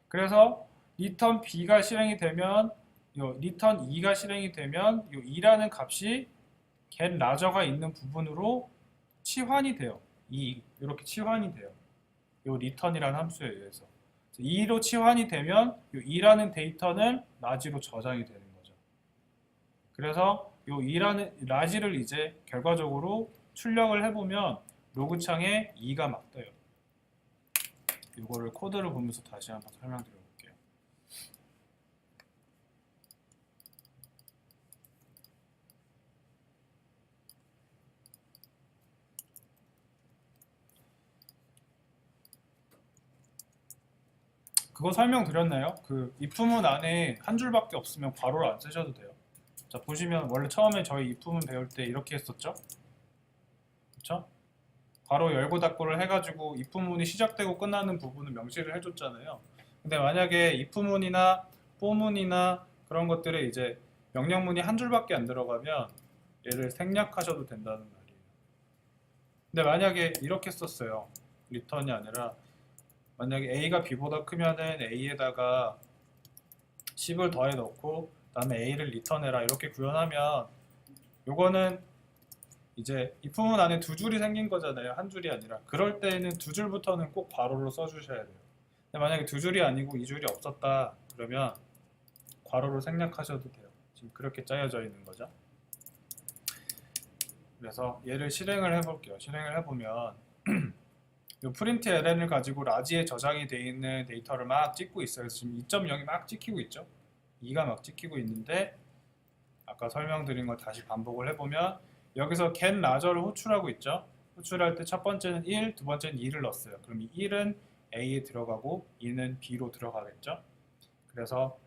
그래서 return b가 실행이 되면 요 return 2가 실행이 되면 요 2라는 값이 get larger가 있는 부분으로 치환이 돼요. 이렇게 치환이 돼요. 요 return이라는 함수에 의해서 2로 치환이 되면 요 2라는 데이터는 라지로 저장이 되는 거죠. 그래서 요 2라는 라지를 이제 결과적으로 출력을 해보면 로그 창에 2가 막 떠요. 이거를 코드를 보면서 다시 한번 설명드려 볼게요. 그거 설명드렸나요? 그 if문 안에 한 줄밖에 없으면 괄호를 안 쓰셔도 돼요. 자 보시면 원래 처음에 저희 if문 배울 때 이렇게 했었죠? 그쵸? 괄호 열고 닫고를 해가지고 if문이 시작되고 끝나는 부분을 명시를 해줬잖아요. 근데 만약에 if문이나 for문이나 그런 것들에 이제 명령문이 한 줄밖에 안 들어가면 얘를 생략하셔도 된다는 말이에요. 근데 만약에 이렇게 썼어요. return이 아니라 만약에 a가 b보다 크면은 a에다가 10을 더해 넣고 그다음에 a를 리턴해라 이렇게 구현하면 요거는 이제 if문 안에 두 줄이 생긴 거잖아요. 한 줄이 아니라. 그럴 때는 두 줄부터는 꼭 괄호로 써주셔야 돼요. 근데 만약에 두 줄이 아니고 이 줄이 없었다 그러면 괄호로 생략하셔도 돼요. 지금 그렇게 짜여져 있는 거죠. 그래서 얘를 실행을 해볼게요. 실행을 해보면 이 프린트 ln을 가지고 라지에 저장이 되어 있는 데이터를 막 찍고 있어요. 그래서 지금 2.0이 막 찍히고 있죠. 2가 막 찍히고 있는데 아까 설명드린 걸 다시 반복을 해보면 여기서 get larger를 호출하고 있죠. 호출할 때 첫 번째는 1, 두 번째는 2를 넣었어요. 그럼 이 1은 A에 들어가고 2는 B로 들어가겠죠. 그래서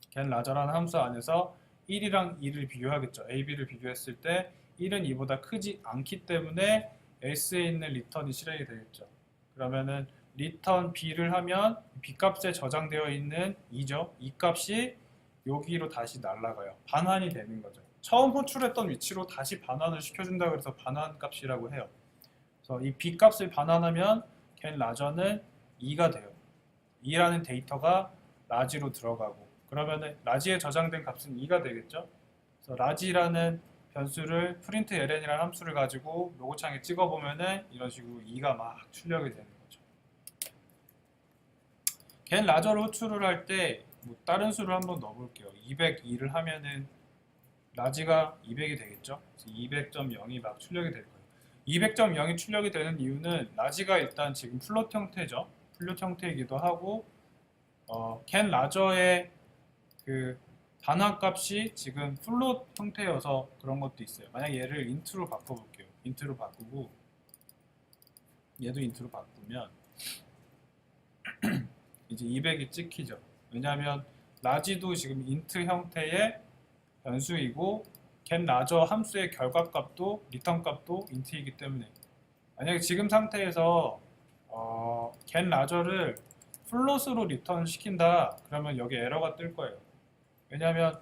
get larger라는 함수 안에서 1이랑 2를 비교하겠죠. A, B를 비교했을 때 1은 2보다 크지 않기 때문에 else에 있는 return이 실행이 되겠죠. 그러면은 return B를 하면 B 값에 저장되어 있는 2죠. 이 값이 여기로 다시 날아가요. 반환이 되는 거죠. 처음 호출했던 위치로 다시 반환을 시켜준다 그래서 반환 값이라고 해요. 그래서 이 b 값을 반환하면 get larger는 2가 돼요. 2라는 데이터가 라지로 들어가고 그러면은 라지에 저장된 값은 2가 되겠죠. 그래서 라지라는 변수를 print ln이라는 함수를 가지고 로고창에 찍어보면은 이런 식으로 2가 막 출력이 되는 거죠. get larger로 호출을 할 때 뭐 다른 수를 한번 넣어볼게요. 202를 하면은 라지가 200이 되겠죠. 그래서 200.0이 막 출력이 될 거예요. 200.0이 출력이 되는 이유는 라지가 일단 지금 플롯 형태죠. 플롯 형태이기도 하고 get larger의 그 반환값이 지금 플롯 형태여서 그런 것도 있어요. 만약 얘를 인트로 바꿔볼게요. 인트로 바꾸고 얘도 인트로 바꾸면 이제 200이 찍히죠. 왜냐하면 라지도 지금 인트 형태의 변수이고 get larger 함수의 결과값도 리턴 값도 인트이기 때문에 만약에 지금 상태에서 get larger를 플롯으로 리턴 시킨다 그러면 여기 에러가 뜰 거예요. 왜냐하면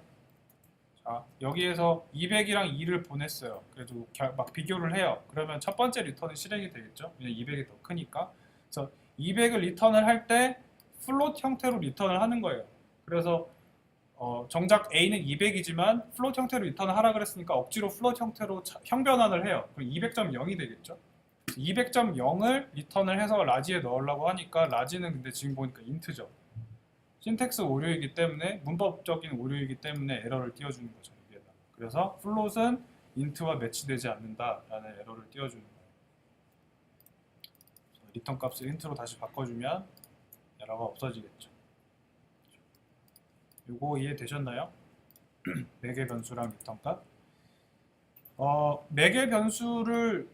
자, 여기에서 200이랑 2를 보냈어요. 그래도 막 비교를 해요. 그러면 첫 번째 리턴은 실행이 되겠죠. 왜냐면 200이 더 크니까. 그래서 200을 리턴을 할 때 플롯 형태로 리턴을 하는 거예요. 그래서 정작 A는 200이지만 플롯 형태로 리턴을 하라 그랬으니까 억지로 플롯 형태로 형변환을 해요. 그럼 200.0이 되겠죠. 200.0을 리턴을 해서 라지에 넣으려고 하니까 라지는 근데 지금 보니까 인트죠. 신텍스 오류이기 때문에 문법적인 오류이기 때문에 에러를 띄워주는 거죠. 여기에다. 그래서 플롯은 인트와 매치되지 않는다라는 에러를 띄워주는 거예요. 리턴 값을 인트로 다시 바꿔주면 에러가 없어지겠죠. 요거 이해되셨나요? 매개 변수랑 리턴 값. 매개 변수를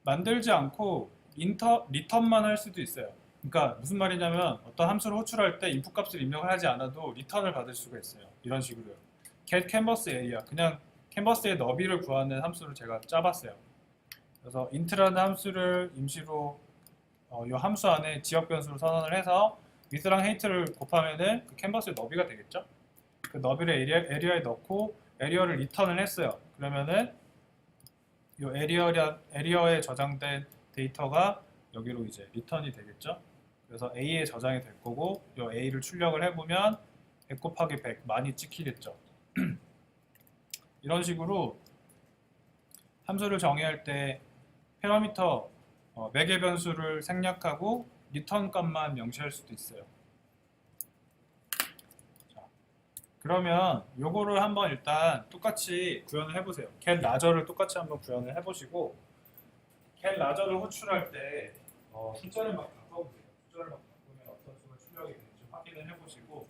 만들지 않고 리턴만 할 수도 있어요. 그러니까 무슨 말이냐면 어떤 함수를 호출할 때 인풋 값을 입력을 하지 않아도 리턴을 받을 수가 있어요. 이런 식으로요. get canvas area 그냥 캔버스의 너비를 구하는 함수를 제가 짜봤어요. 그래서 int라는 함수를 임시로 이 함수 안에 지역 변수로 선언을 해서 width랑 height를 곱하면은 그 캔버스의 너비가 되겠죠. 그 너비를 에리어에 넣고 에리어를 리턴을 했어요. 그러면은 이 에리어에 저장된 데이터가 여기로 이제 리턴이 되겠죠. 그래서 A에 저장이 될 거고 이 A를 출력을 해보면 100 곱하기 100 많이 찍히겠죠. 이런 식으로 함수를 정의할 때 패러미터 매개 변수를 생략하고 리턴 값만 명시할 수도 있어요. 자, 그러면 요거를 한번 일단 똑같이 구현을 해보세요. get larger를 똑같이 한번 구현을 해보시고 get larger를 호출할 때 숫자를 막 바꿔보세요. 숫자를 막 바꾸면 어떤 수가 출력이 되는지 확인을 해보시고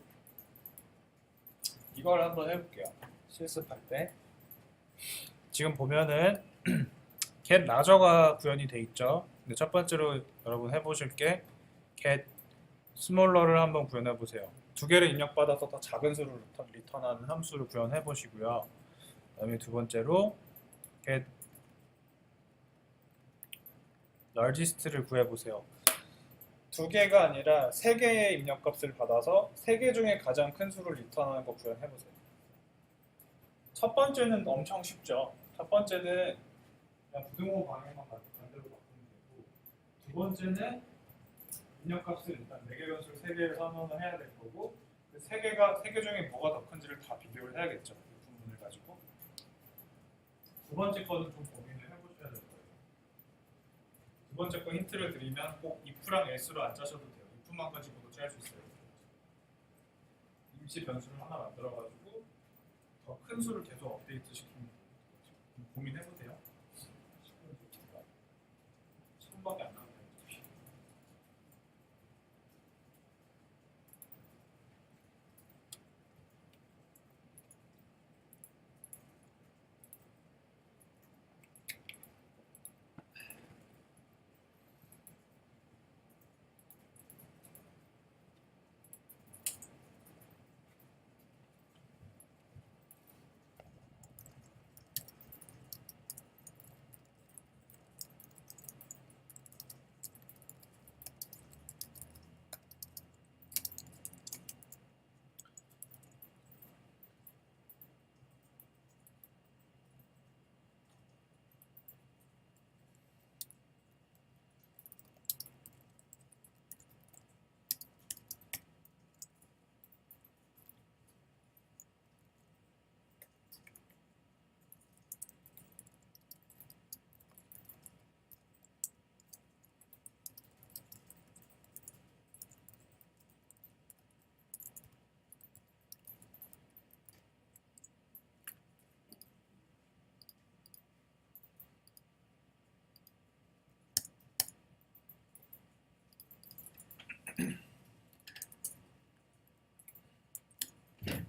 이걸 한번 해볼게요. 실습할 때 지금 보면은 get larger가 구현이 돼 있죠. 근데 첫 번째로 여러분 해보실 게 get smaller를 한번 구현해 보세요. 두 개를 입력받아서 더 작은 수를 리턴하는 함수를 구현해 보시고요. 그다음에 두 번째로 get largest를 구해 보세요. 두 개가 아니라 세 개의 입력값을 받아서 세 개 중에 가장 큰 수를 리턴하는 거 구현해 보세요. 첫 번째는 엄청 쉽죠. 첫 번째는 그냥 부등호 방향만 반대로 바꾸면 되고 두 번째는 입력값을 일단 매개 변수를 세 개를 선언을 해야 될 거고 그 세 개 중에 뭐가 더 큰지를 다 비교를 해야겠죠. 이 부분을 가지고 두 번째 거는 좀 고민을 해보셔야 될 거예요. 두 번째 거 힌트를 드리면 꼭 if랑 else로 안 짜셔도 돼요. if만 가지고도 짤 수 있어요. 임시 변수를 하나 만들어가지고 더 큰 수를 계속 업데이트 시키면 돼요. 고민해보세요. 10분밖에 안 남았어요.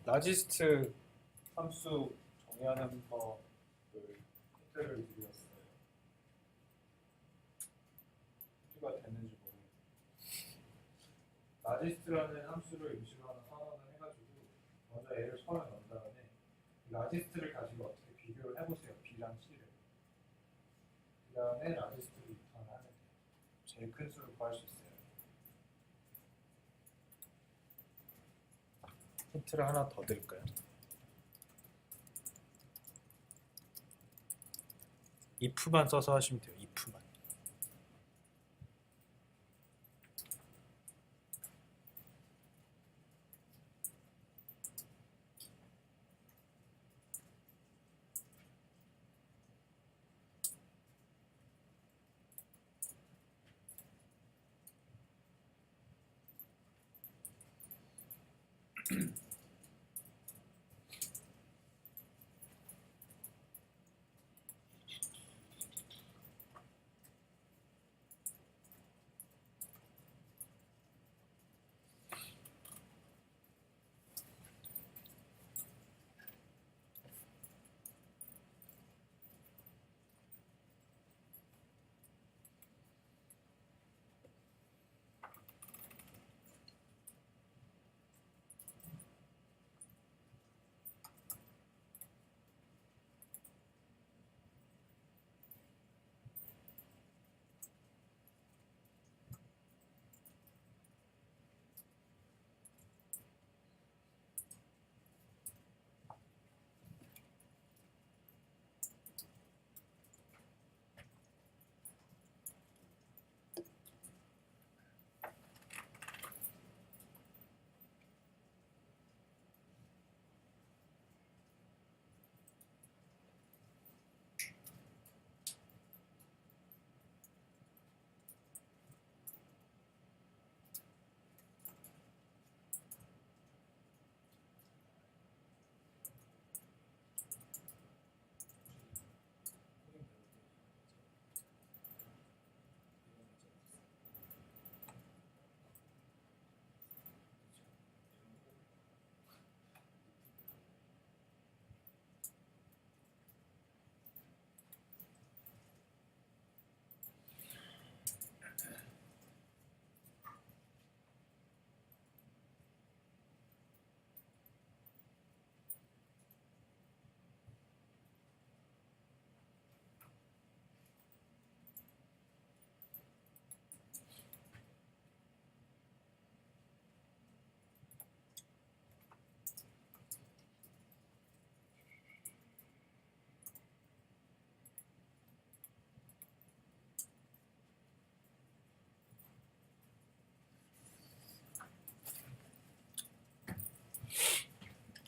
라지스트 함수 정의하는 법을 힌트를 드렸어요. 이해가 됐는지 모르겠어요. 라지스트라는 함수를 임시로 하나 선언을 해가지고 먼저 A를 처음에 넣은 다음에 라지스트를 가지고 어떻게 비교를 해보세요. B랑 C를. 그 다음에 라지스트를 리턴을 하면 돼요. 제일 큰 수를 구할 수 있어요. 힌트를 하나 더 드릴까요? if만 써서 하시면 돼요. if만.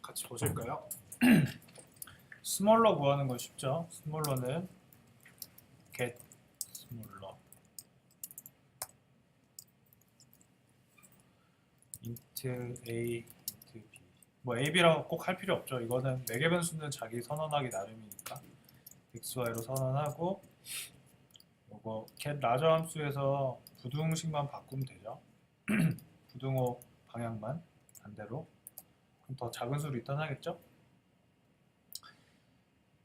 같이 보실까요? 스몰러 구하는 건 쉽죠? 스몰러는 get 스몰러 int a int b 뭐 a, b라고 꼭 할 필요 없죠. 이거는 매개 변수는 자기 선언하기 나름이니까 x, y로 선언하고 요거 get 라저 함수에서 부등식만 바꾸면 되죠. 부등호 방향만 반대로. 그럼 더 작은 수로 리턴하겠죠?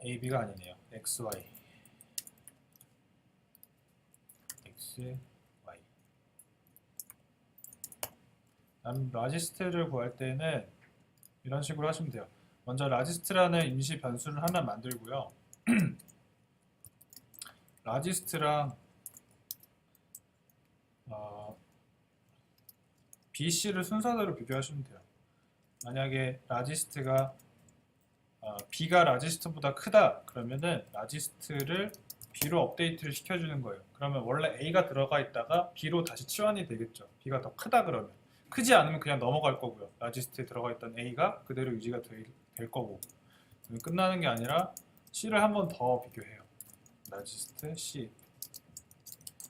a, b가 아니네요. x, y x, y 라지스트를 구할 때는 이런 식으로 하시면 돼요. 먼저 라지스트라는 임시 변수를 하나 만들고요. 라지스트랑 BC를 순서대로 비교하시면 돼요. 만약에 라지스트가 B가 라지스트보다 크다 그러면은 라지스트를 B로 업데이트를 시켜주는 거예요. 그러면 원래 A가 들어가 있다가 B로 다시 치환이 되겠죠. B가 더 크다 그러면. 크지 않으면 그냥 넘어갈 거고요. 라지스트에 들어가 있던 A가 그대로 유지가 될 거고. 끝나는 게 아니라 C를 한 번 더 비교해요. 라지스트 C.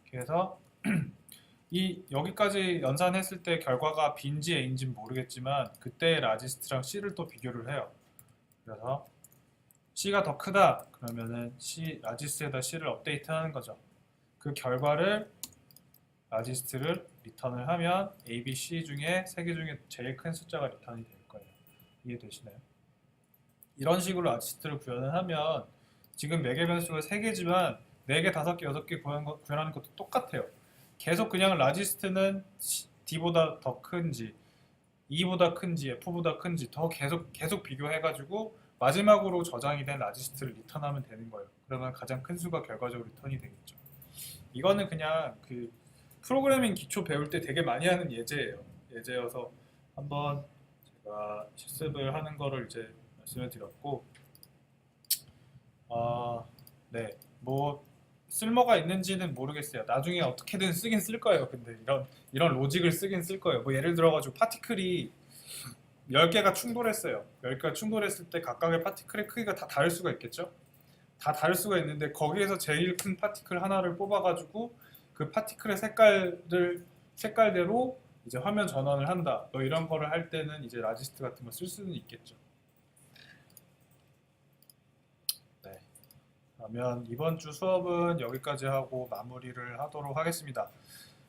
그래서 여기까지 연산했을 때 결과가 B인지 A인지는 모르겠지만 그때 라지스트랑 C를 또 비교를 해요. 그래서 C가 더 크다 그러면은 라지스트에다 C를 업데이트하는 거죠. 그 결과를 라지스트를 리턴을 하면 A, B, C 중에 세 개 중에 제일 큰 숫자가 리턴이 될 거예요. 이해되시나요? 이런 식으로 라지스트를 구현을 하면 지금 매개 변수가 3개지만 4개, 5개, 6개 구현하는 것도 똑같아요. 계속 그냥 라지스트는 D보다 더 큰지 E보다 큰지 F보다 큰지 더 계속 비교해가지고 마지막으로 저장이 된 라지스트를 리턴하면 되는 거예요. 그러면 가장 큰 수가 결과적으로 리턴이 되겠죠. 이거는 그냥 그 프로그래밍 기초 배울 때 되게 많이 하는 예제예요. 예제여서 한번 제가 실습을 하는 거를 이제 말씀을 드렸고, 네, 뭐 쓸모가 있는지는 모르겠어요. 나중에 어떻게든 쓰긴 쓸 거예요. 근데 이런 로직을 쓰긴 쓸 거예요. 뭐 예를 들어가지고 파티클이 10개가 충돌했어요. 10개가 충돌했을 때 각각의 파티클의 크기가 다 다를 수가 있겠죠? 다 다를 수가 있는데 거기에서 제일 큰 파티클 하나를 뽑아가지고 그 파티클의 색깔대로 이제 화면 전환을 한다. 뭐 이런 거를 할 때는 이제 라지스트 같은 거 쓸 수는 있겠죠. 네. 그러면 이번 주 수업은 여기까지 하고 마무리를 하도록 하겠습니다.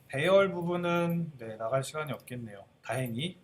배열 부분은 네, 나갈 시간이 없겠네요. 다행히.